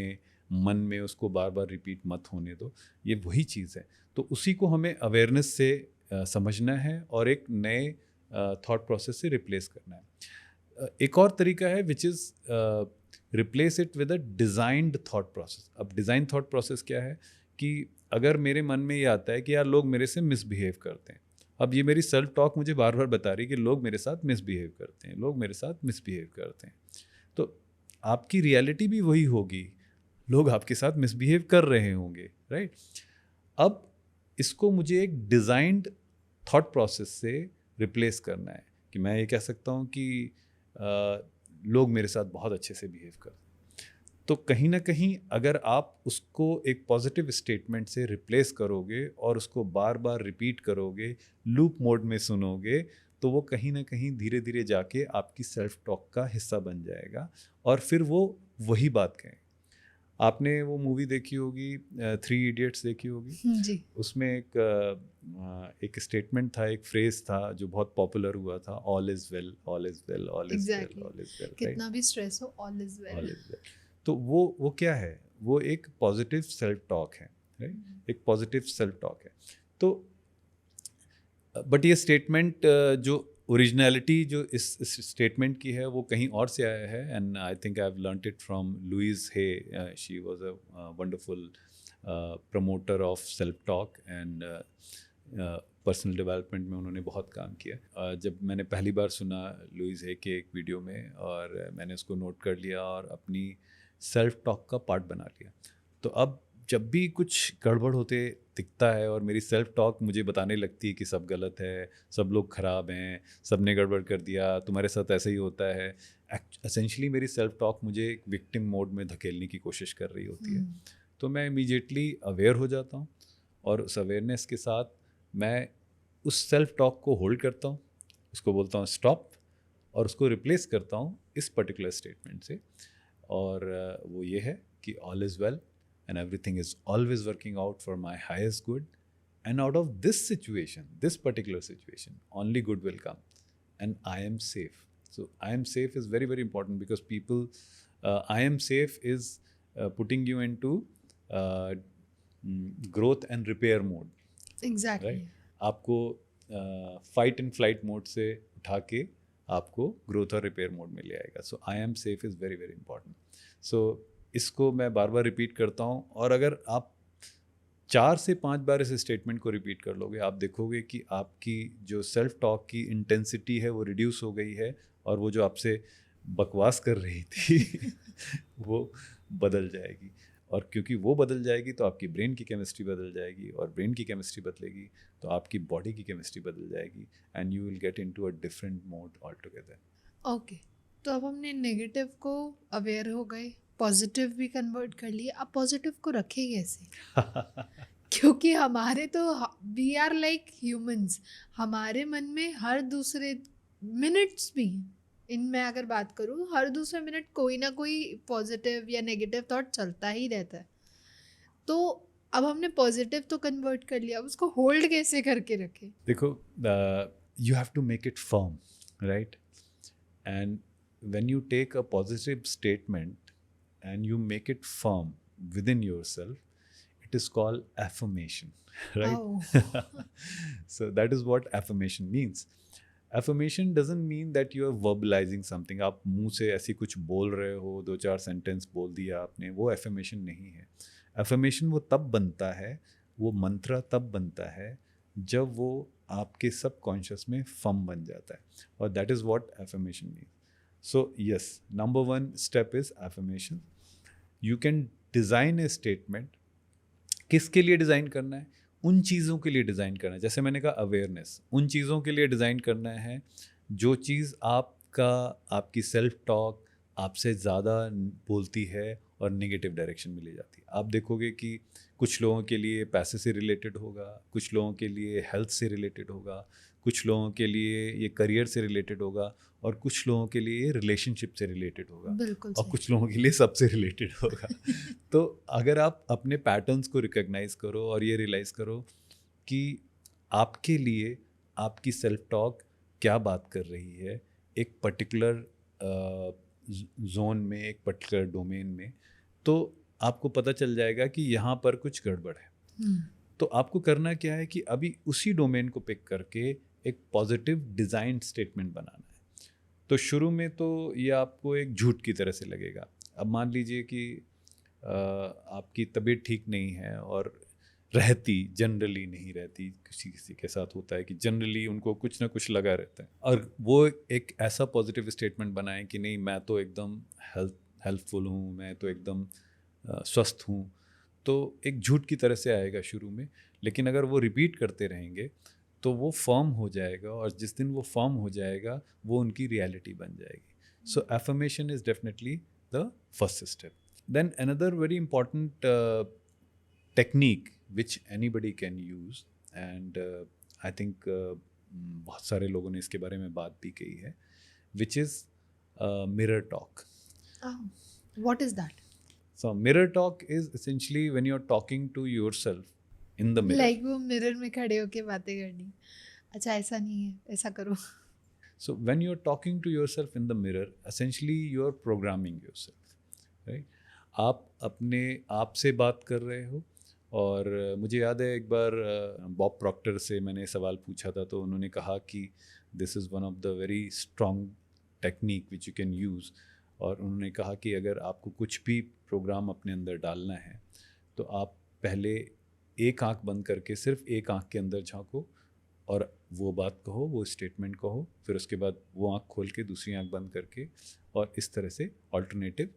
[SPEAKER 1] मन में उसको बार बार रिपीट मत होने दो। ये वही चीज़ है, तो उसी को हमें अवेयरनेस से समझना है और एक नए थॉट प्रोसेस से रिप्लेस करना है। एक और तरीका है which is replace it with a designed thought process. अब डिज़ाइन थॉट प्रोसेस क्या है कि अगर मेरे मन में ये आता है कि यार लोग मेरे से मिसबिहेव करते हैं, अब ये मेरी सेल्फ टॉक मुझे बार बार बता रही है कि लोग मेरे साथ मिसबिहेव करते हैं, लोग मेरे साथ मिसबिहेव करते हैं, तो आपकी रियलिटी भी वही होगी, लोग आपके साथ मिसबिहेव कर रहे होंगे, राइट? अब इसको मुझे एक डिज़ाइंड थॉट प्रोसेस से रिप्लेस करना है कि मैं ये कह सकता हूँ कि लोग मेरे साथ बहुत अच्छे से बिहेव करते हैं। तो कहीं ना कहीं अगर आप उसको एक पॉजिटिव स्टेटमेंट से रिप्लेस करोगे और उसको बार बार रिपीट करोगे, लूप मोड में सुनोगे, तो वो कहीं ना कहीं धीरे धीरे जाके आपकी सेल्फ टॉक का हिस्सा बन जाएगा और फिर वो वही बात कहें। आपने वो मूवी देखी होगी, थ्री इडियट्स देखी होगी।
[SPEAKER 2] जी।
[SPEAKER 1] उसमें एक स्टेटमेंट था, एक फ्रेज था जो बहुत पॉपुलर हुआ था, all is well, all is well, all is well,
[SPEAKER 2] exactly.
[SPEAKER 1] All is well, right?
[SPEAKER 2] कितना भी स्ट्रेस हो, all is well.
[SPEAKER 1] All is well. तो वो क्या है? वो एक पॉजिटिव सेल्फ टॉक है, राइट? एक पॉजिटिव सेल्फ टॉक है। तो बट ये स्टेटमेंट जो ओरिजिनलिटी जो इस स्टेटमेंट की है वो कहीं और से आया है, and I think I have learned it from Louise Hay. She was a wonderful promoter of self talk and personal development में उन्होंने बहुत काम किया। जब मैंने पहली बार सुना लुइस हे के एक वीडियो में, और मैंने उसको नोट कर लिया और अपनी सेल्फ टॉक का पार्ट बना लिया। तो अब जब भी कुछ गड़बड़ होते दिखता है और मेरी सेल्फ टॉक मुझे बताने लगती है कि सब गलत है, सब लोग ख़राब हैं, सब ने गड़बड़ कर दिया, तुम्हारे साथ ऐसे ही होता है, एसेंशली मेरी सेल्फ टॉक मुझे एक विक्टिम मोड में धकेलने की कोशिश कर रही होती है। तो मैं इमीडिएटली अवेयर हो जाता हूँ और उस अवेयरनेस के साथ मैं उस सेल्फ टॉक को होल्ड करता हूँ, उसको बोलता हूँ स्टॉप, और उसको रिप्लेस करता हूँ इस पर्टिकुलर स्टेटमेंट से। और वो ये है कि all is well and everything is always working out for my highest good, and out of this situation, this particular situation, only good will come, and I am safe. So I am safe is very very important, because people, I am safe is putting you into uh, growth and repair mode,
[SPEAKER 2] exactly.
[SPEAKER 1] right? आपको fight and flight mode से उठा के आपको growth और repair mode में ले आएगा। So I am safe is very very important. So इसको मैं बार बार रिपीट करता हूँ, और अगर आप 4 से 5 बार इस स्टेटमेंट को रिपीट कर लोगे, आप देखोगे कि आपकी जो सेल्फ टॉक की इंटेंसिटी है वो रिड्यूस हो गई है, और वो जो आपसे बकवास कर रही थी वो बदल जाएगी। और क्योंकि वो बदल जाएगी तो आपकी ब्रेन की केमिस्ट्री बदल जाएगी, और ब्रेन की केमिस्ट्री बदलेगी तो आपकी बॉडी की केमिस्ट्री बदल जाएगी, and you will get into a different mode all together.
[SPEAKER 2] Okay, तो अब हमने नेगेटिव को अवेयर हो गए, पॉजिटिव भी कन्वर्ट कर लिए, अब पॉजिटिव को रखें कैसे? क्योंकि हमारे तो वी आर लाइक ह्यूमंस, हमारे मन में हर दूसरे मिनट्स भी, इनमें अगर बात करूँ, हर दूसरे मिनट कोई ना कोई पॉजिटिव या नेगेटिव थॉट चलता ही रहता है। तो अब हमने पॉजिटिव तो कन्वर्ट कर लिया, अब उसको होल्ड कैसे करके रखें?
[SPEAKER 1] देखो, you have to make it firm, right? And when you take a positive statement and you make it firm, within yourself, it is called affirmation, right?
[SPEAKER 2] Oh.
[SPEAKER 1] So that is what affirmation means. Affirmation doesn't mean that you are verbalizing something. आप मुंह से ऐसी कुछ बोल रहे हो, 2-4 sentence बोल दिया आपने, वो affirmation नहीं है. affirmation वो तब बनता है, वो मंत्र तब बनता है जब वो आपके सबकॉन्शियस में फर्म बन जाता है, और that is what affirmation means. So yes, number one step is affirmation. You can design a statement. किसके लिए डिज़ाइन करना है? उन चीज़ों के लिए डिज़ाइन करना है, जैसे मैंने कहा अवेयरनेस, उन चीज़ों के लिए डिज़ाइन करना है जो चीज़ आपकी सेल्फ टॉक आपसे ज़्यादा बोलती है और नेगेटिव डायरेक्शन में ले जाती है. आप देखोगे कि कुछ लोगों के लिए पैसे से रिलेटेड होगा, कुछ लोगों के लिए हेल्थ से रिलेटेड होगा, कुछ लोगों के लिए ये करियर से रिलेटेड होगा, और कुछ लोगों के लिए रिलेशनशिप से रिलेटेड होगा,
[SPEAKER 2] बिल्कुल
[SPEAKER 1] और
[SPEAKER 2] सही.
[SPEAKER 1] कुछ लोगों के लिए सबसे रिलेटेड होगा. तो अगर आप अपने पैटर्न्स को रिकॉग्नाइज करो और ये रियलाइज़ करो कि आपके लिए आपकी सेल्फ टॉक क्या बात कर रही है एक पर्टिकुलर जोन में, एक पर्टिकुलर डोमेन में, तो आपको पता चल जाएगा कि यहाँ पर कुछ गड़बड़ है. तो आपको करना क्या है कि अभी उसी डोमेन को पिक करके एक पॉजिटिव डिज़ाइन स्टेटमेंट बनाना है. तो शुरू में तो ये आपको एक झूठ की तरह से लगेगा. अब मान लीजिए कि आपकी तबीयत ठीक नहीं है, और जनरली नहीं रहती, किसी किसी के साथ होता है कि जनरली उनको कुछ ना कुछ लगा रहता है, और वो एक ऐसा पॉजिटिव स्टेटमेंट बनाएं कि नहीं, मैं तो एकदम हेल्पफुल हूँ, मैं तो एकदम स्वस्थ हूँ. तो एक झूठ की तरह से आएगा शुरू में, लेकिन अगर वो रिपीट करते रहेंगे तो वो फर्म हो जाएगा, और जिस दिन वो फर्म हो जाएगा वो उनकी रियलिटी बन जाएगी. So affirmation is definitely the first step. Then another very important technique which anybody can use, and I think बहुत सारे लोगों ने इसके बारे में बात भी की है, which is mirror talk.
[SPEAKER 2] Oh, what is that?
[SPEAKER 1] So mirror talk is essentially when you're talking to yourself in the mirror.
[SPEAKER 2] Like वो मिरर में खड़े होके बातें करनी. अच्छा, ऐसा नहीं है, ऐसा करो.
[SPEAKER 1] So when you're talking to yourself in the mirror, essentially you're programming yourself, right? आप अपने आप से बात कर रहे हो. और मुझे याद है एक बार बॉब प्रॉक्टर से मैंने सवाल पूछा था, तो उन्होंने कहा कि this is one of the very strong technique which you can use. और उन्होंने कहा कि अगर आपको कुछ भी प्रोग्राम अपने अंदर डालना है, तो आप पहले एक आंख बंद करके सिर्फ एक आंख के अंदर झांको और वो बात कहो, वो स्टेटमेंट कहो, फिर उसके बाद वो आंख खोल के दूसरी आंख बंद करके, और इस तरह से ऑल्टरनेटिव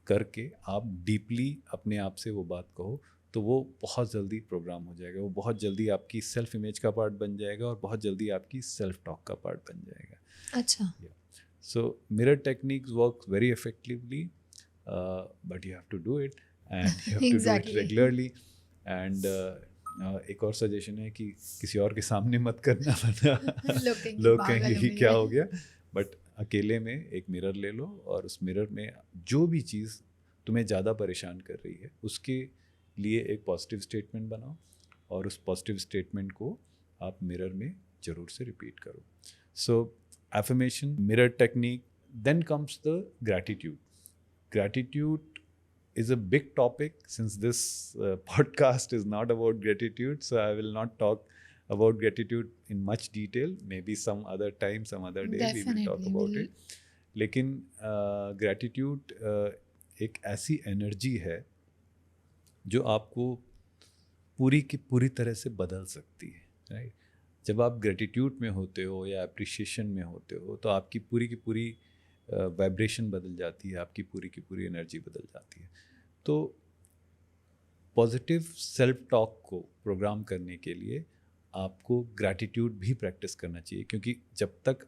[SPEAKER 1] करके आप डीपली अपने आप से वो बात कहो, तो वो बहुत जल्दी प्रोग्राम हो जाएगा. वो बहुत जल्दी आपकी सेल्फ इमेज का पार्ट बन जाएगा, और बहुत जल्दी आपकी सेल्फ टॉक का पार्ट बन जाएगा.
[SPEAKER 2] अच्छा.
[SPEAKER 1] So mirror techniques work very effectively, but you have to do it, and you have to do it regularly. And एक और सजेशन है कि किसी और के सामने मत करना, वरना लोग कहेंगे कि क्या हो गया. बट अकेले में एक मिरर ले लो, और उस मिरर में जो भी चीज़ तुम्हें ज़्यादा परेशान कर रही है उसके लिए एक पॉजिटिव स्टेटमेंट बनाओ, और उस पॉजिटिव स्टेटमेंट को आप मिरर में ज़रूर से रिपीट करो. So affirmation, mirror technique. Then comes the gratitude. Gratitude is a big topic. Since this podcast is not about gratitude, so I will not talk about gratitude in much detail. Maybe some other time, some other day, we will talk about it. लेकिन gratitude एक ऐसी energy है जो आपको पूरी की पूरी तरह से बदल सकती है, राइट? जब आप ग्रेटिट्यूड में होते हो या अप्रिशिएशन में होते हो, तो आपकी पूरी की पूरी वाइब्रेशन बदल जाती है, आपकी पूरी की पूरी एनर्जी बदल जाती है. तो पॉजिटिव सेल्फ टॉक को प्रोग्राम करने के लिए आपको ग्रैटिट्यूड भी प्रैक्टिस करना चाहिए, क्योंकि जब तक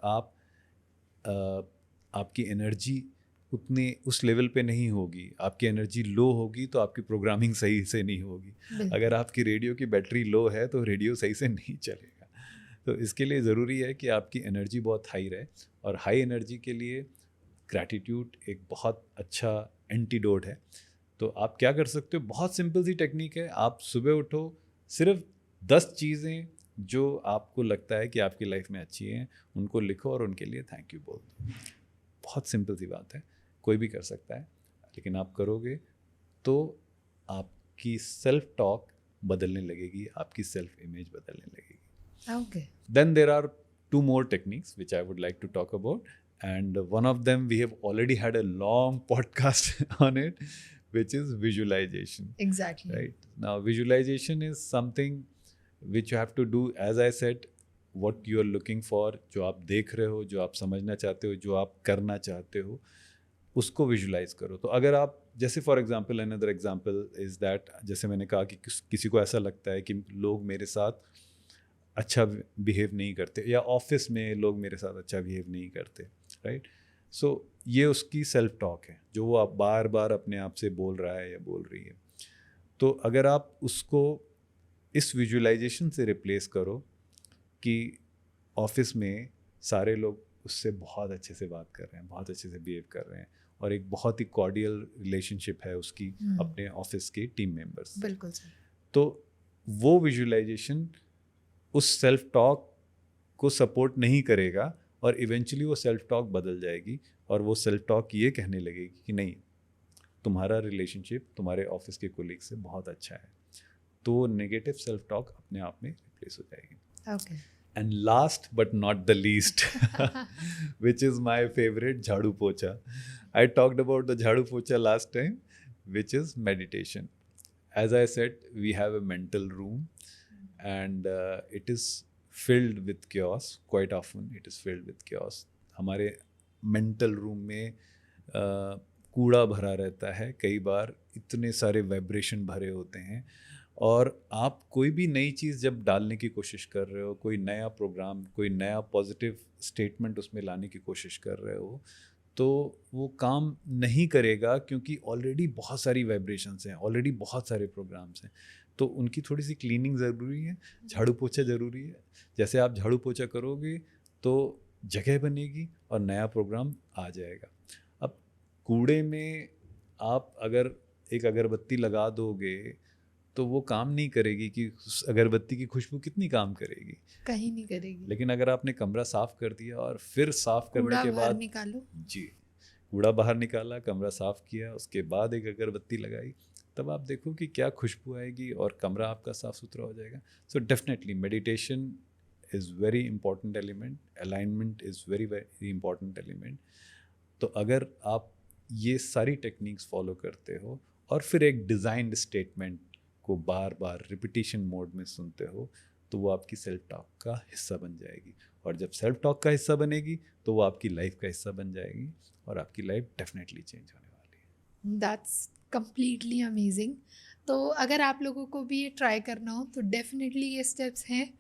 [SPEAKER 1] आपकी एनर्जी उस लेवल पे नहीं होगी, आपकी एनर्जी लो होगी, तो आपकी प्रोग्रामिंग सही से नहीं होगी. अगर आपकी रेडियो की बैटरी लो है तो रेडियो सही से नहीं चलेगा. तो इसके लिए ज़रूरी है कि आपकी एनर्जी बहुत हाई रहे, और हाई एनर्जी के लिए ग्रैटिट्यूड एक बहुत अच्छा एंटीडोट है. तो आप क्या कर सकते हो, बहुत सिंपल सी टेक्निक है. आप सुबह उठो, सिर्फ 10 चीज़ें जो आपको लगता है कि आपकी लाइफ में अच्छी हैं उनको लिखो और उनके लिए थैंक यू बोल दो. बहुत सिंपल सी बात है, कोई भी कर सकता है, लेकिन आप करोगे तो आपकी सेल्फ टॉक बदलने लगेगी, आपकी सेल्फ इमेज बदलने लगेगी।
[SPEAKER 2] Okay.
[SPEAKER 1] Then there are two more techniques which I would like to talk about, and one of them we have already had a long podcast on it, which is visualization.
[SPEAKER 2] Exactly.
[SPEAKER 1] Right now, visualization is something which you have to do, as I said, what you are looking for, जो आप देख रहे हो, जो आप समझना चाहते हो, जो आप करना चाहते हो, उसको विजुलाइज करो। तो अगर आप जैसे for example, another example is that, जैसे मैंने कहा कि किसी को ऐसा लगता है कि लोग मेरे साथ अच्छा बिहेव नहीं करते, या ऑफिस में लोग मेरे साथ अच्छा बिहेव नहीं करते, राइट। सो ये उसकी सेल्फ टॉक है जो वो आप बार बार अपने आप से बोल रहा है या बोल रही है। तो अगर आप उसको इस विजुअलाइजेशन से रिप्लेस करो कि ऑफिस में सारे लोग उससे बहुत अच्छे से बात कर रहे हैं, बहुत अच्छे से बिहेव कर रहे हैं, और एक बहुत ही कॉर्डियल रिलेशनशिप है उसकी अपने ऑफिस के टीम मेंबर्स।
[SPEAKER 2] बिल्कुल सर।
[SPEAKER 1] तो वो विजुअलाइजेशन उस सेल्फ टॉक को सपोर्ट नहीं करेगा, और इवेंचुअली वो सेल्फ टॉक बदल जाएगी, और वो सेल्फ टॉक ये कहने लगेगी कि नहीं, तुम्हारा रिलेशनशिप तुम्हारे ऑफिस के कोलीग से बहुत अच्छा है। तो नेगेटिव सेल्फ टॉक अपने आप में रिप्लेस हो जाएगी।
[SPEAKER 2] Okay.
[SPEAKER 1] And last but not the least, which is my favourite, झाड़ू पोछा। आई टॉक्ड अबाउट द झाड़ू पोछा last time, which is meditation. As I said, we have a mental room, and it is filled with chaos. Quite often it is filled with chaos. हमारे mental room में कूड़ा भरा रहता है, कई बार इतने सारे वाइब्रेशन भरे होते हैं, और आप कोई भी नई चीज़ जब डालने की कोशिश कर रहे हो, कोई नया प्रोग्राम, कोई नया पॉजिटिव स्टेटमेंट उसमें लाने की कोशिश कर रहे हो, तो वो काम नहीं करेगा, क्योंकि ऑलरेडी बहुत सारी वाइब्रेशंस हैं, ऑलरेडी बहुत सारे प्रोग्राम्स हैं। तो उनकी थोड़ी सी क्लीनिंग ज़रूरी है, झाड़ू पोछा ज़रूरी है। जैसे आप झाड़ू पोछा करोगे तो जगह बनेगी और नया प्रोग्राम आ जाएगा। अब कूड़े में आप अगर एक अगरबत्ती लगा दोगे तो वो काम नहीं करेगी, कि उस अगरबत्ती की खुशबू कितनी काम करेगी,
[SPEAKER 2] कहीं नहीं करेगी।
[SPEAKER 1] लेकिन अगर आपने कमरा साफ कर दिया और फिर साफ करने के बाद
[SPEAKER 2] निकालो
[SPEAKER 1] जी, कूड़ा बाहर निकाला, कमरा साफ किया, उसके बाद एक अगरबत्ती लगाई, तब आप देखो कि क्या खुशबू आएगी और कमरा आपका साफ सुथरा हो जाएगा। So definitely meditation is very important element, alignment is very very important element. तो अगर आप ये सारी टेक्निक्स फॉलो करते हो और फिर एक डिज़ाइंड स्टेटमेंट को बार बार रिपीटिशन मोड में सुनते हो, तो वो आपकी सेल्फ टॉक का हिस्सा बन जाएगी, और जब सेल्फ टॉक का हिस्सा बनेगी तो वो आपकी लाइफ का हिस्सा बन जाएगी, और आपकी लाइफ डेफिनेटली चेंज होने वाली है।
[SPEAKER 2] That's completely amazing. तो अगर आप लोगों को भी ये ट्राई करना हो तो डेफिनेटली ये स्टेप्स हैं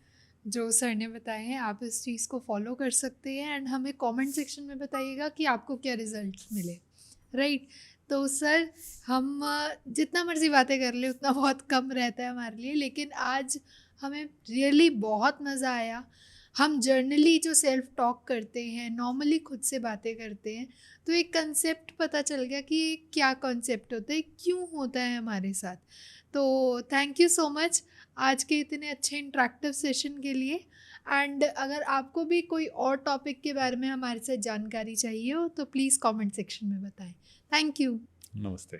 [SPEAKER 2] जो सर ने बताए हैं, आप इस चीज़ को फॉलो कर सकते हैं, एंड हमें कमेंट सेक्शन में बताइएगा कि आपको क्या रिजल्ट्स मिले, राइट। तो सर, हम जितना मर्जी बातें कर ले उतना बहुत कम रहता है हमारे लिए, लेकिन आज हमें रियली बहुत मज़ा आया। हम जर्नली जो सेल्फ टॉक करते हैं, नॉर्मली खुद से बातें करते हैं, तो एक कंसेप्ट पता चल गया कि ये क्या कॉन्सेप्ट होता है, क्यों होता है हमारे साथ। तो थैंक यू सो मच आज के इतने अच्छे इंटरेक्टिव सेशन के लिए। एंड अगर आपको भी कोई और टॉपिक के बारे में हमारे साथ जानकारी चाहिए हो तो प्लीज़ कमेंट सेक्शन में बताएं। Thank you.
[SPEAKER 1] नमस्ते।